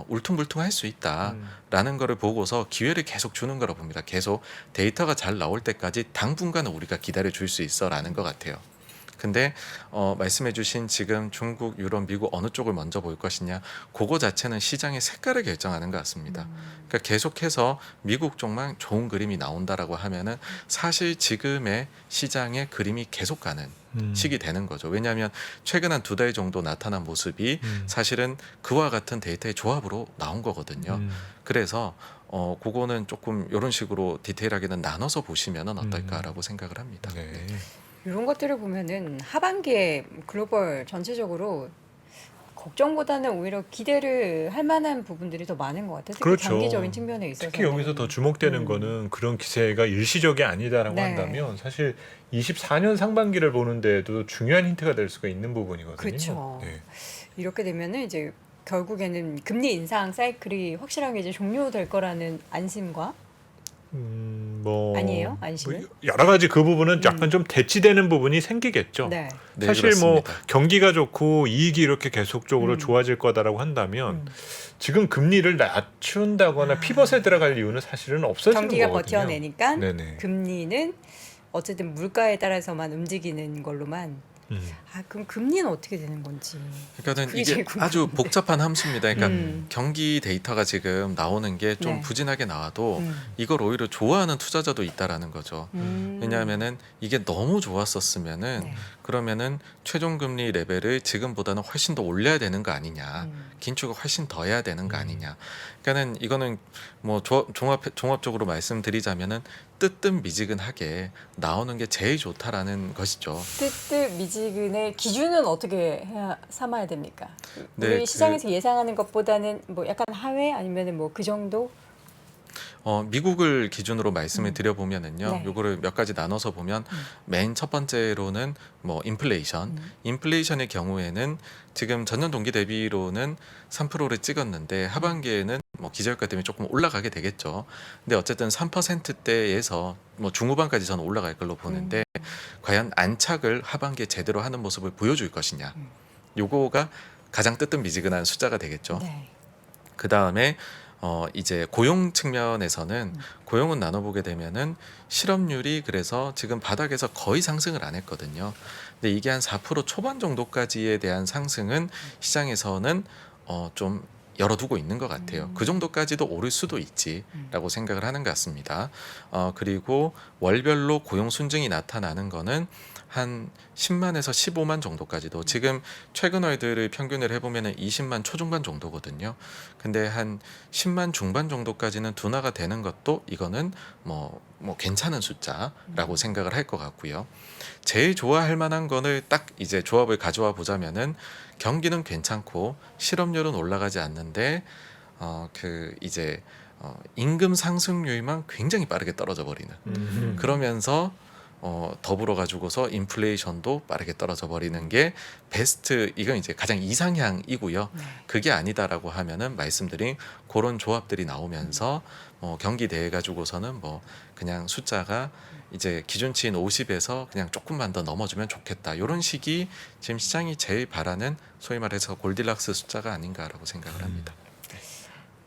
울퉁불퉁할 수 있다라는 거를 보고서 기회를 계속 주는 거라 봅니다. 계속 데이터가 잘 나올 때까지 당분간은 우리가 기다려 줄 수 있어라는 것 같아요. 근데 말씀해주신 지금 중국, 유럽, 미국 어느 쪽을 먼저 볼 것이냐, 그거 자체는 시장의 색깔을 결정하는 것 같습니다. 그러니까 계속해서 미국 쪽만 좋은 그림이 나온다라고 하면은 사실 지금의 시장의 그림이 계속 가는 시기 되는 거죠. 왜냐하면 최근 한 2달 정도 나타난 모습이 사실은 그와 같은 데이터의 조합으로 나온 거거든요. 그래서 그거는 조금 이런 식으로 디테일하게는 나눠서 보시면은 어떨까라고 생각을 합니다. 네. 이런 것들을 보면은 하반기에 글로벌 전체적으로 걱정보다는 오히려 기대를 할 만한 부분들이 더 많은 것 같아요. 특히 그렇죠. 장기적인 측면에 있어서 특히 여기서 더 주목되는 거는 그런 기세가 일시적이 아니다라고 네. 한다면 사실 24년 상반기를 보는데도 중요한 힌트가 될 수가 있는 부분이거든요. 그렇죠. 네. 이렇게 되면은 이제 결국에는 금리 인상 사이클이 확실하게 이제 종료될 거라는 안심과 뭐 아니에요? 안심은? 뭐 여러 가지 그 부분은 약간 좀 대치되는 부분이 생기겠죠. 네. 네, 사실 뭐 그렇습니다. 경기가 좋고 이익이 이렇게 계속적으로 음. 좋아질 거다라고 한다면 음. 지금 금리를 낮춘다거나 피벗에 들어갈 이유는 사실은 없어지는 경기가 거거든요. 버텨내니까 네네. 금리는 어쨌든 물가에 따라서만 움직이는 걸로만. 그럼 금리는 어떻게 되는 건지. 그러니까는 그게 이게 제일 아주 궁금한데. 복잡한 함수입니다. 그러니까 음. 경기 데이터가 지금 나오는 게 좀 네. 부진하게 나와도 음. 이걸 오히려 좋아하는 투자자도 있다라는 거죠. 왜냐하면은 이게 너무 좋았었으면은 네. 그러면은 최종 금리 레벨을 지금보다는 훨씬 더 올려야 되는 거 아니냐, 음. 긴축을 훨씬 더 해야 되는 거 아니냐. 그러니까는 이거는 뭐 종합적으로 말씀드리자면은 뜨뜻미지근하게 나오는 게 제일 좋다라는 것이죠. 뜨뜻미지근의 기준은 어떻게 삼아야 됩니까? 네, 우리 그- 시장에서 예상하는 것보다는 뭐 약간 하회 아니면은 뭐 그 정도? 미국을 기준으로 말씀을 드려보면은요, 네. 요거를 몇 가지 나눠서 보면 맨 첫 번째로는 뭐 인플레이션. 인플레이션의 경우에는 지금 전년 동기 대비로는 3%를 찍었는데 하반기에는 뭐 기저효과 때문에 조금 올라가게 되겠죠. 근데 어쨌든 3%대에서 뭐 중후반까지 저는 올라갈 걸로 보는데 과연 안착을 하반기에 제대로 하는 모습을 보여줄 것이냐. 요거가 가장 뜨뜻미지근한 숫자가 되겠죠. 네. 그 다음에 이제 고용 측면에서는 고용은 나눠보게 되면은 실업률이 그래서 지금 바닥에서 거의 상승을 안 했거든요. 근데 이게 한 4% 초반 정도까지에 대한 상승은 시장에서는 좀 열어두고 있는 것 같아요. 그 정도까지도 오를 수도 있지라고 생각을 하는 것 같습니다. 그리고 월별로 고용 순증이 나타나는 거는 한 10만에서 15만 정도까지도 지금 최근 월들을 평균을 해보면은 20만 초중반 정도거든요. 근데 한 10만 중반 정도까지는 둔화가 되는 것도 이거는 뭐 괜찮은 숫자라고 생각을 할 것 같고요. 제일 좋아할 만한 거를 딱 이제 조합을 가져와 보자면은 경기는 괜찮고 실업률은 올라가지 않는데 이제 임금 상승률만 굉장히 빠르게 떨어져 버리는. 그러면서 더불어 가지고서 인플레이션도 빠르게 떨어져 버리는 게 베스트, 이건 이제 가장 이상향이고요. 그게 아니다라고 하면은 말씀드린 그런 조합들이 나오면서 경기 대해 가지고서는 뭐 그냥 숫자가 이제 기준치인 50에서 그냥 조금만 더 넘어주면 좋겠다. 이런 식이 지금 시장이 제일 바라는 소위 말해서 골디락스 숫자가 아닌가라고 생각을 합니다.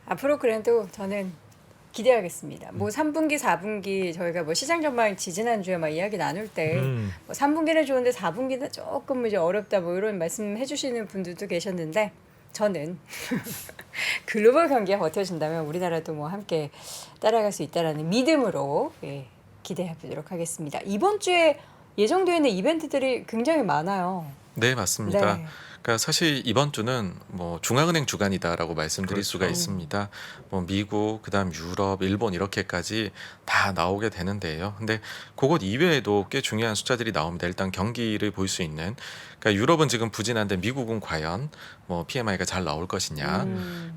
앞으로 그래도 저는 기대하겠습니다. 뭐 3분기, 4분기 저희가 뭐 시장 전망 지지난주에 막 이야기 나눌 때 뭐 3분기는 좋은데 4분기는 조금 이제 어렵다 뭐 이런 말씀해 주시는 분들도 계셨는데 저는 글로벌 경기가 버텨준다면 우리나라도 뭐 함께 따라갈 수 있다라는 믿음으로 기대해 보도록 하겠습니다. 이번 주에 예정되어 있는 이벤트들이 굉장히 많아요. 네, 맞습니다. 네. 그러니까 사실 이번 주는 뭐 중앙은행 주간이다라고 말씀드릴 그렇죠. 수가 있습니다. 뭐 미국, 그다음 유럽, 일본 이렇게까지 다 나오게 되는데요. 근데 그것 이외에도 꽤 중요한 숫자들이 나옵니다. 일단 경기를 볼 수 있는, 그러니까 유럽은 지금 부진한데 미국은 과연 뭐 PMI가 잘 나올 것이냐.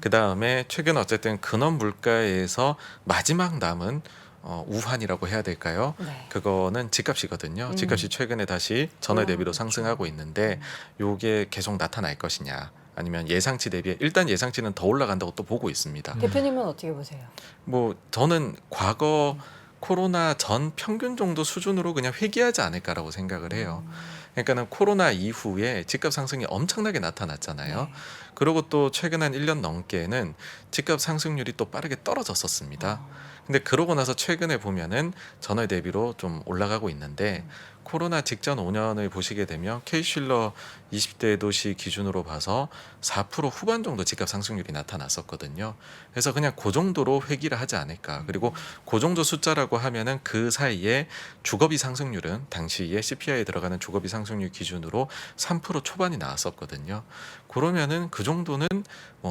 그다음에 최근 어쨌든 근원 물가에서 마지막 남은 우환이라고 해야 될까요? 네. 그거는 집값이거든요. 집값이 최근에 다시 전월 대비로 그렇죠. 상승하고 있는데 요게 계속 나타날 것이냐, 아니면 예상치 대비에 일단 예상치는 더 올라간다고 또 보고 있습니다. 대표님은 어떻게 보세요? 뭐 저는 과거 코로나 전 평균 정도 수준으로 그냥 회귀하지 않을까라고 생각을 해요. 그러니까는 코로나 이후에 집값 상승이 엄청나게 나타났잖아요. 네. 그리고 또 최근 한 1년 넘게는 집값 상승률이 또 빠르게 떨어졌었습니다. 근데 그러고 나서 최근에 보면은 전월 대비로 좀 올라가고 있는데, 코로나 직전 5년을 보시게 되면 C실러 20대 도시 기준으로 봐서 4% 후반 정도 집값 상승률이 나타났었거든요. 그래서 그냥 그 정도로 회귀를 하지 않을까. 그리고 그 정도 숫자라고 하면은 그 사이에 주거비 상승률은 당시에 CPI에 들어가는 주거비 상승률 기준으로 3% 초반이 나왔었거든요. 그러면은 그 정도는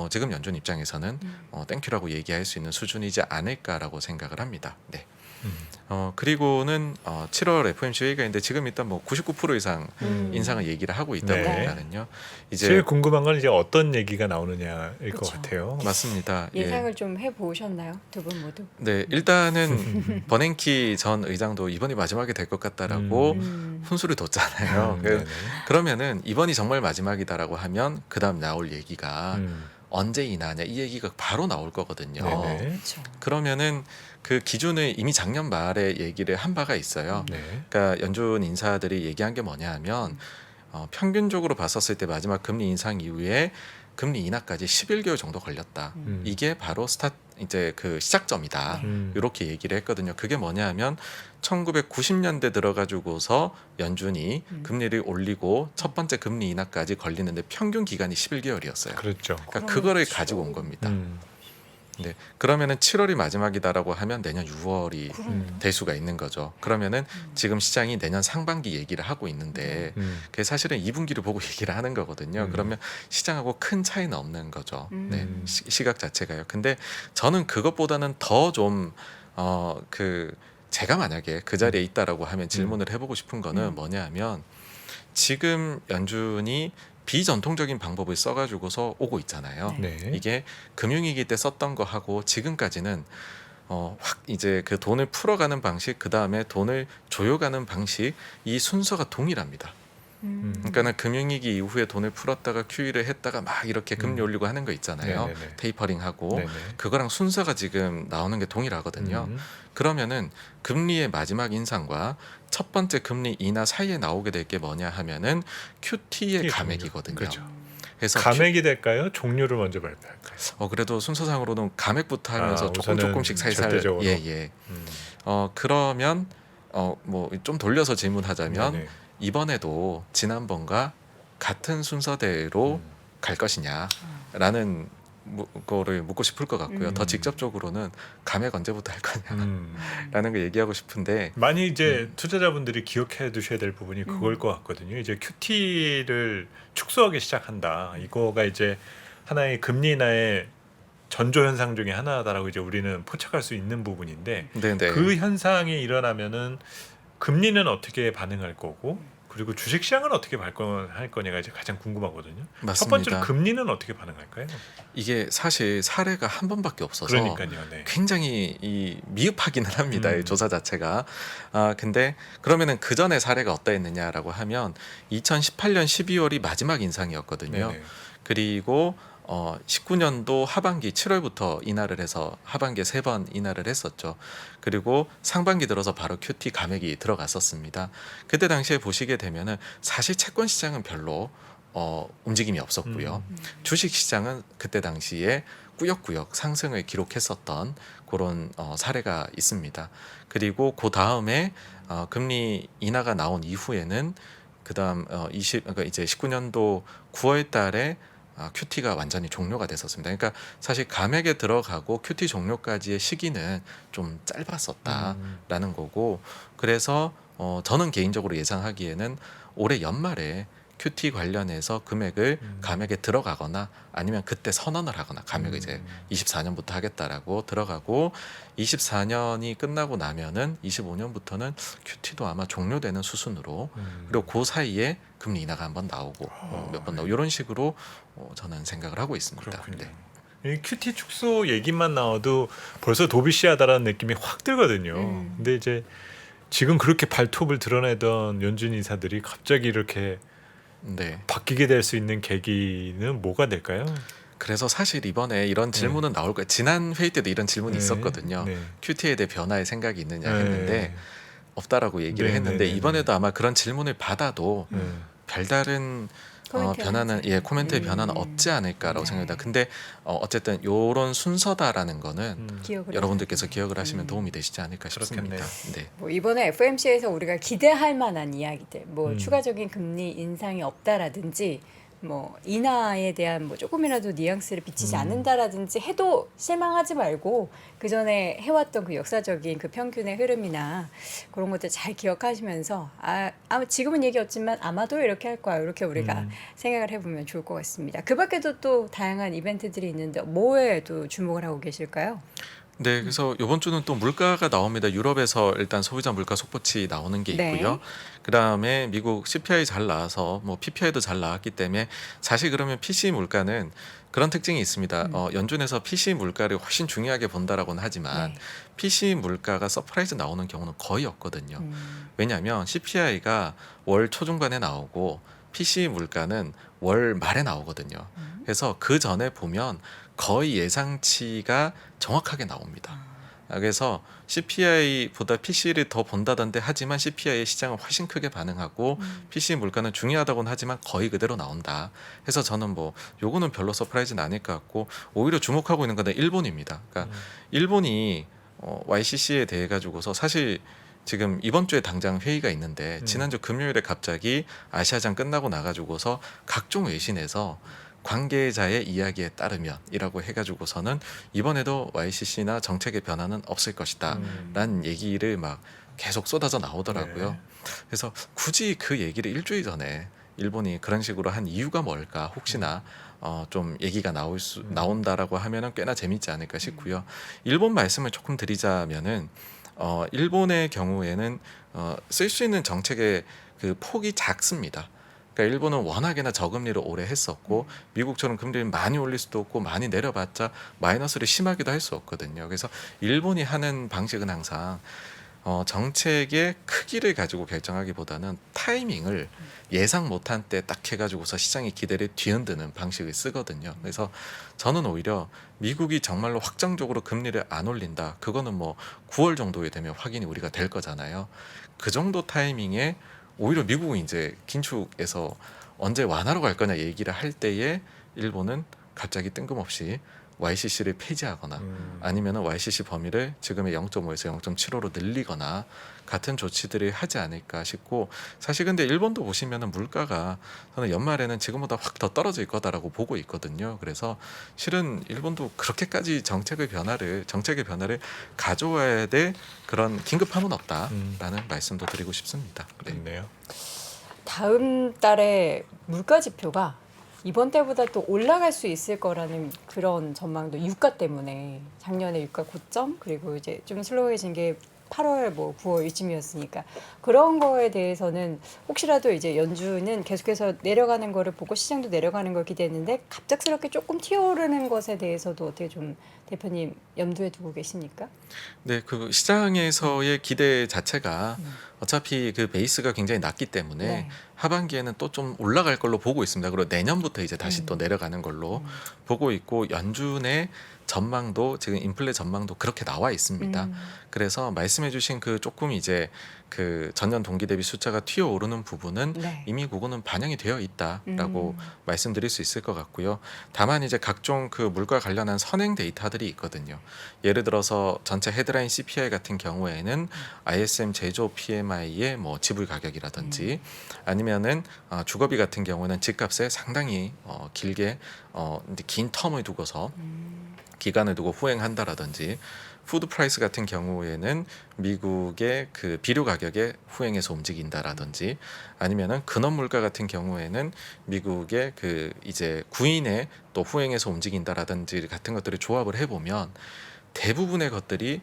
지금 연준 입장에서는 땡큐라고 얘기할 수 있는 수준이지 않을까라고 생각을 합니다. 네. 그리고는 7월 FOMC 회의가 있는데 지금 일단 뭐 99% 이상 인상을 얘기를 하고 있다 네. 보니까는요. 이제 제일 궁금한 건 이제 어떤 얘기가 나오느냐일 것 그쵸. 같아요. 맞습니다. 예. 예상을 좀 해보셨나요? 두 분 모두? 네, 일단은 버냉키 전 의장도 이번이 마지막이 될 것 같다라고 훈수를 뒀잖아요. 네네. 그러면은 이번이 정말 마지막이다라고 하면 그다음 나올 얘기가 언제 인하냐, 이 얘기가 바로 나올 거거든요. 네네. 그렇죠. 그러면은 그 기준을 이미 작년 말에 얘기를 한 바가 있어요. 네. 그러니까 연준 인사들이 얘기한 게 뭐냐 하면 평균적으로 봤었을 때 마지막 금리 인상 이후에 금리 인하까지 11개월 정도 걸렸다. 이게 바로 이제 그 시작점이다. 이렇게 얘기를 했거든요. 그게 뭐냐 하면 1990년대 들어가지고서 연준이 금리를 올리고 첫 번째 금리 인하까지 걸리는데 평균 기간이 11개월이었어요. 그렇죠. 그러니까 그거를 가지고 온 겁니다. 음. 네, 그러면은 7월이 마지막이다라고 하면 내년 6월이 그럼. 될 수가 있는 거죠. 그러면은 지금 시장이 내년 상반기 얘기를 하고 있는데 그게 사실은 2분기를 보고 얘기를 하는 거거든요. 그러면 시장하고 큰 차이는 없는 거죠. 네, 시각 자체가요. 근데 저는 그것보다는 더 좀 제가 만약에 그 자리에 있다라고 하면 질문을 해보고 싶은 거는 뭐냐하면 지금 연준이 비전통적인 방법을 써가지고서 오고 있잖아요. 네. 이게 금융위기 때 썼던 거 하고 지금까지는 확 이제 그 돈을 풀어가는 방식, 그 다음에 돈을 조여가는 방식, 이 순서가 동일합니다. 그러니까는 금융위기 이후에 돈을 풀었다가 QE를 했다가 막 이렇게 금리 올리고 하는 거 있잖아요. 네네네. 테이퍼링하고 네네. 그거랑 순서가 지금 나오는 게 동일하거든요. 그러면은 금리의 마지막 인상과 첫 번째 금리 인하 사이에 나오게 될 게 뭐냐 하면은 QT의 QT 감액이거든요. 그렇죠. 그래서 감액이 될까요? 종류를 먼저 발표할까요? 그래도 순서상으로는 감액부터 하면서 조금 우선은 조금씩 살살 절대적으로. 예. 그러면 뭐 좀 돌려서 질문하자면 네네. 이번에도 지난번과 같은 순서대로 갈 것이냐라는 거를 묻고 싶을 것 같고요. 더 직접적으로는 감액 언제부터 할 거냐라는 거 얘기하고 싶은데 많이 이제 투자자분들이 기억해 두셔야 될 부분이 그걸 것 같거든요. 이제 QT를 축소하기 시작한다. 이거가 이제 하나의 금리 인하의 전조 현상 중에 하나다라고 이제 우리는 포착할 수 있는 부분인데 네네. 그 현상이 일어나면은 금리는 어떻게 반응할 거고 그리고 주식 시장은 어떻게 발전할 거냐가 이제 가장 궁금하거든요. 맞습니다. 첫 번째로 금리는 어떻게 반응할까요? 이게 사실 사례가 한 번밖에 없어서 그러니까요. 네. 굉장히 미흡하기는 합니다. 이 조사 자체가. 근데 그러면은 그 전에 사례가 어떠했느냐라고 하면 2018년 12월이 마지막 인상이었거든요. 네네. 그리고 19년도 하반기 7월부터 인하를 해서 하반기에 3번 인하를 했었죠. 그리고 상반기 들어서 바로 QT 감액이 들어갔었습니다. 그때 당시에 보시게 되면은 사실 채권 시장은 별로 움직임이 없었고요. 주식 시장은 그때 당시에 꾸역꾸역 상승을 기록했었던 그런 사례가 있습니다. 그리고 그 다음에 금리 인하가 나온 이후에는 그다음 그러니까 이제 19년도 9월달에 QT가 완전히 종료가 됐었습니다. 그러니까 사실 감액에 들어가고 QT 종료까지의 시기는 좀 짧았었다라는 거고, 그래서 저는 개인적으로 예상하기에는 올해 연말에 큐티 관련해서 금액을 감액에 들어가거나 아니면 그때 선언을 하거나 감액을 이제 24년부터 하겠다라고 들어가고 24년이 끝나고 나면은 25년부터는 큐티도 아마 종료되는 수순으로 그리고 그 사이에 금리 인하가 한번 나오고 몇 번 나오고 이런 식으로 저는 생각을 하고 있습니다. 그렇군요. 네. 이 큐티 축소 얘기만 나와도 벌써 도비시하다라는 느낌이 확 들거든요. 근데 이제 지금 그렇게 발톱을 드러내던 연준 인사들이 갑자기 이렇게 네. 바뀌게 될 수 있는 계기는 뭐가 될까요? 그래서 사실 이번에 이런 질문은 나올 거예요. 지난 회의 때도 이런 질문이 있었거든요. 네. 큐티에 대해 변화의 생각이 있느냐 했는데 없다라고 얘기를 네, 했는데 네, 네, 이번에도 아마 그런 질문을 받아도 네. 별다른 코멘트 변화는 하지. 코멘트의 변화는 없지 않을까라고 네. 생각합니다. 근데 어쨌든 이런 순서다라는 거는 기억을 여러분들께서 기억을 하시면 도움이 되시지 않을까 싶습니다. 그렇겠네요. 네. 뭐 이번에 FOMC에서 우리가 기대할 만한 이야기들, 뭐 음. 추가적인 금리 인상이 없다라든지, 뭐 인하에 대한 뭐 조금이라도 뉘앙스를 비치지 않는다라든지 해도 실망하지 말고 그 전에 해왔던 그 역사적인 그 평균의 흐름이나 그런 것들 잘 기억하시면서 지금은 얘기 없지만 아마도 이렇게 할 거야 이렇게 우리가 생각을 해보면 좋을 것 같습니다. 그 밖에도 또 다양한 이벤트들이 있는데 뭐에 또 주목을 하고 계실까요? 네, 그래서 이번 주는 또 물가가 나옵니다. 유럽에서 일단 소비자 물가 속보치 나오는 게 네. 있고요. 그다음에 미국 CPI 잘 나와서 뭐 PPI도 잘 나왔기 때문에 사실 그러면 PC 물가는 그런 특징이 있습니다. 연준에서 PC 물가를 훨씬 중요하게 본다라고는 하지만 네. PC 물가가 서프라이즈 나오는 경우는 거의 없거든요. 왜냐하면 CPI가 월 초중반에 나오고 PC 물가는 월 말에 나오거든요. 그래서 그 전에 보면 거의 예상치가 정확하게 나옵니다. 그래서 CPI보다 PC를 더 본다던데 하지만 CPI의 시장은 훨씬 크게 반응하고 PC 물가는 중요하다고는 하지만 거의 그대로 나온다. 해서 저는 뭐 요거는 별로 서프라이즈는 아닐 것 같고 오히려 주목하고 있는 건 일본입니다. 그러니까 일본이 YCC에 대해 가지고서 사실 지금 이번 주에 당장 회의가 있는데 지난주 금요일에 갑자기 아시아장 끝나고 나가지고서 각종 외신에서 관계자의 이야기에 따르면이라고 해가지고서는 이번에도 YCC나 정책의 변화는 없을 것이다 라는 얘기를 막 계속 쏟아져 나오더라고요. 네. 그래서 굳이 그 얘기를 일주일 전에 일본이 그런 식으로 한 이유가 뭘까 혹시나 좀 얘기가 나온다라고 하면은 꽤나 재밌지 않을까 싶고요. 일본 말씀을 조금 드리자면은 일본의 경우에는 쓸 수 있는 정책의 그 폭이 작습니다. 그러니까 일본은 워낙에나 저금리를 오래 했었고 미국처럼 금리를 많이 올릴 수도 없고 많이 내려봤자 마이너스를 심하게도 할 수 없거든요. 그래서 일본이 하는 방식은 항상 정책의 크기를 가지고 결정하기보다는 타이밍을 예상 못한 때 딱 해가지고서 시장의 기대를 뒤흔드는 방식을 쓰거든요. 그래서 저는 오히려 미국이 정말로 확정적으로 금리를 안 올린다. 그거는 뭐 9월 정도에 되면 확인이 우리가 될 거잖아요. 그 정도 타이밍에 오히려 미국은 이제 긴축에서 언제 완화로 갈 거냐 얘기를 할 때에 일본은 갑자기 뜬금없이 YCC를 폐지하거나 아니면은 YCC 범위를 지금의 0.5에서 0.75로 늘리거나 같은 조치들을 하지 않을까 싶고 사실 근데 일본도 보시면은 물가가 저는 연말에는 지금보다 확 더 떨어질 거다라고 보고 있거든요. 그래서 실은 일본도 그렇게까지 정책의 변화를 가져와야 될 그런 긴급함은 없다라는 말씀도 드리고 싶습니다. 네. 그렇네요. 다음 달에 물가 지표가 이번 때보다 또 올라갈 수 있을 거라는 그런 전망도 유가 때문에 작년에 유가 고점 그리고 이제 좀 슬로우해진 게 8월 뭐 9월 이쯤이었으니까 그런 거에 대해서는 혹시라도 이제 연준은 계속해서 내려가는 거를 보고 시장도 내려가는 걸 기대했는데 갑작스럽게 조금 튀어오르는 것에 대해서도 어떻게 좀 대표님 염두에 두고 계십니까? 네, 그 시장에서의 기대 자체가 어차피 그 베이스가 굉장히 낮기 때문에 네. 하반기에는 또 좀 올라갈 걸로 보고 있습니다. 그리고 내년부터 이제 다시 또 내려가는 걸로 보고 있고 연준의 전망도 지금 인플레 전망도 그렇게 나와 있습니다. 그래서 말씀해주신 그 조금 이제 그 전년 동기 대비 숫자가 튀어오르는 부분은 네. 이미 그거는 반영이 되어 있다라고 말씀드릴 수 있을 것 같고요. 다만 이제 각종 그 물가 관련한 선행 데이터들이 있거든요. 예를 들어서 전체 헤드라인 CPI 같은 경우에는 ISM 제조 PMI의 뭐 지불 가격이라든지 아니면은 주거비 같은 경우는 집값에 상당히 길게 이제 긴 텀을 두고서 기간을 두고 후행한다라든지 푸드 프라이스 같은 경우에는 미국의 그 비료 가격에 후행해서 움직인다라든지 아니면은 근원 물가 같은 경우에는 미국의 그 이제 구인에 또 후행해서 움직인다라든지 같은 것들을 조합을 해보면 대부분의 것들이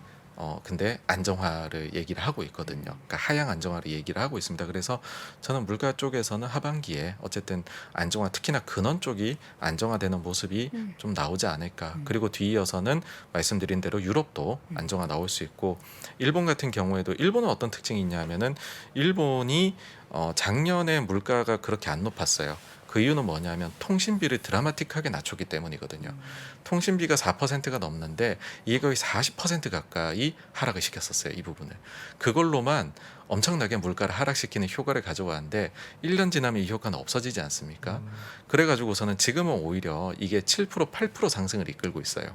근데 안정화를 얘기를 하고 있거든요. 그러니까 하향 안정화를 얘기를 하고 있습니다. 그래서 저는 물가 쪽에서는 하반기에 어쨌든 안정화, 특히나 근원 쪽이 안정화되는 모습이 좀 나오지 않을까. 그리고 뒤이어서는 말씀드린 대로 유럽도 안정화 나올 수 있고, 일본 같은 경우에도 일본은 어떤 특징이 있냐면은 일본이 작년에 물가가 그렇게 안 높았어요. 그 이유는 뭐냐면 통신비를 드라마틱하게 낮췄기 때문이거든요. 통신비가 4%가 넘는데 이게 거의 40% 가까이 하락을 시켰었어요. 이 부분을. 그걸로만 엄청나게 물가를 하락시키는 효과를 가져왔는데 1년 지나면 이 효과는 없어지지 않습니까? 그래가지고서는 지금은 오히려 이게 7% 8% 상승을 이끌고 있어요.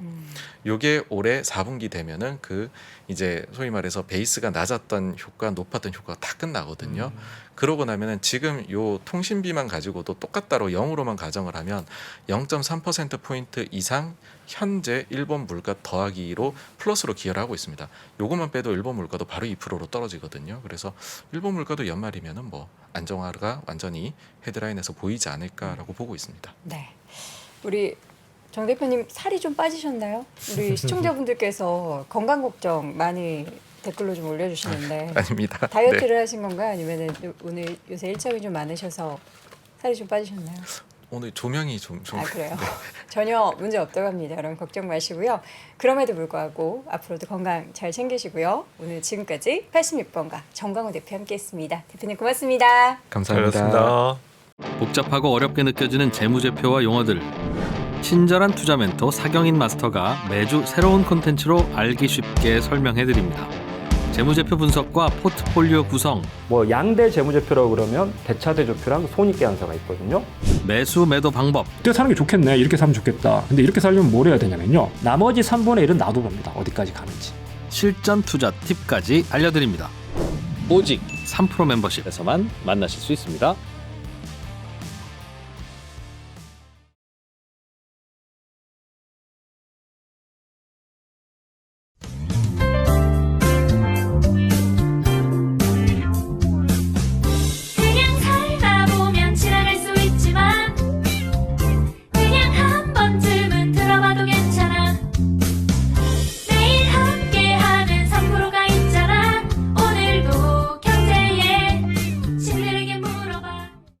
요게 올해 4분기 되면은 그 이제 소위 말해서 베이스가 낮았던 효과, 높았던 효과가 다 끝나거든요. 그러고 나면은 지금 요 통신비만 가지고도 똑같다로 0으로만 가정을 하면 0.3%포인트 이상 현재 일본 물가 더하기로 플러스로 기여를 하고 있습니다. 요것만 빼도 일본 물가도 바로 2%로 떨어지거든요. 그래서 일본 물가도 연말이면은 뭐 안정화가 완전히 헤드라인에서 보이지 않을까라고 보고 있습니다. 네. 우리 정 대표님 살이 좀 빠지셨나요? 우리 시청자분들께서 건강 걱정 많이 댓글로 좀 올려주시는데 아닙니다. 다이어트를 하신 건가요? 아니면 오늘 요새 일정이 좀 많으셔서 살이 좀 빠지셨나요? 오늘 조명이 좀 아 그래요? 전혀 문제 없다고 합니다. 여러분 걱정 마시고요. 그럼에도 불구하고 앞으로도 건강 잘 챙기시고요. 오늘 지금까지 86번가 정광훈 대표 함께했습니다. 대표님 고맙습니다. 감사합니다. 복잡하고 어렵게 느껴지는 재무제표와 용어들, 친절한 투자 멘토 사경인 마스터가 매주 새로운 콘텐츠로 알기 쉽게 설명해드립니다. 재무제표 분석과 포트폴리오 구성, 뭐 양대 재무제표라고 그러면 대차대조표랑 손익계산서가 있거든요. 매수 매도 방법, 이때 사는 게 좋겠네. 이렇게 사면 좋겠다. 근데 이렇게 살려면 뭘 해야 되냐면요. 나머지 3분의 1은 놔둬봅니다. 어디까지 가는지. 실전 투자 팁까지 알려드립니다. 오직 3프로 멤버십에서 에서만 만나실 수 있습니다.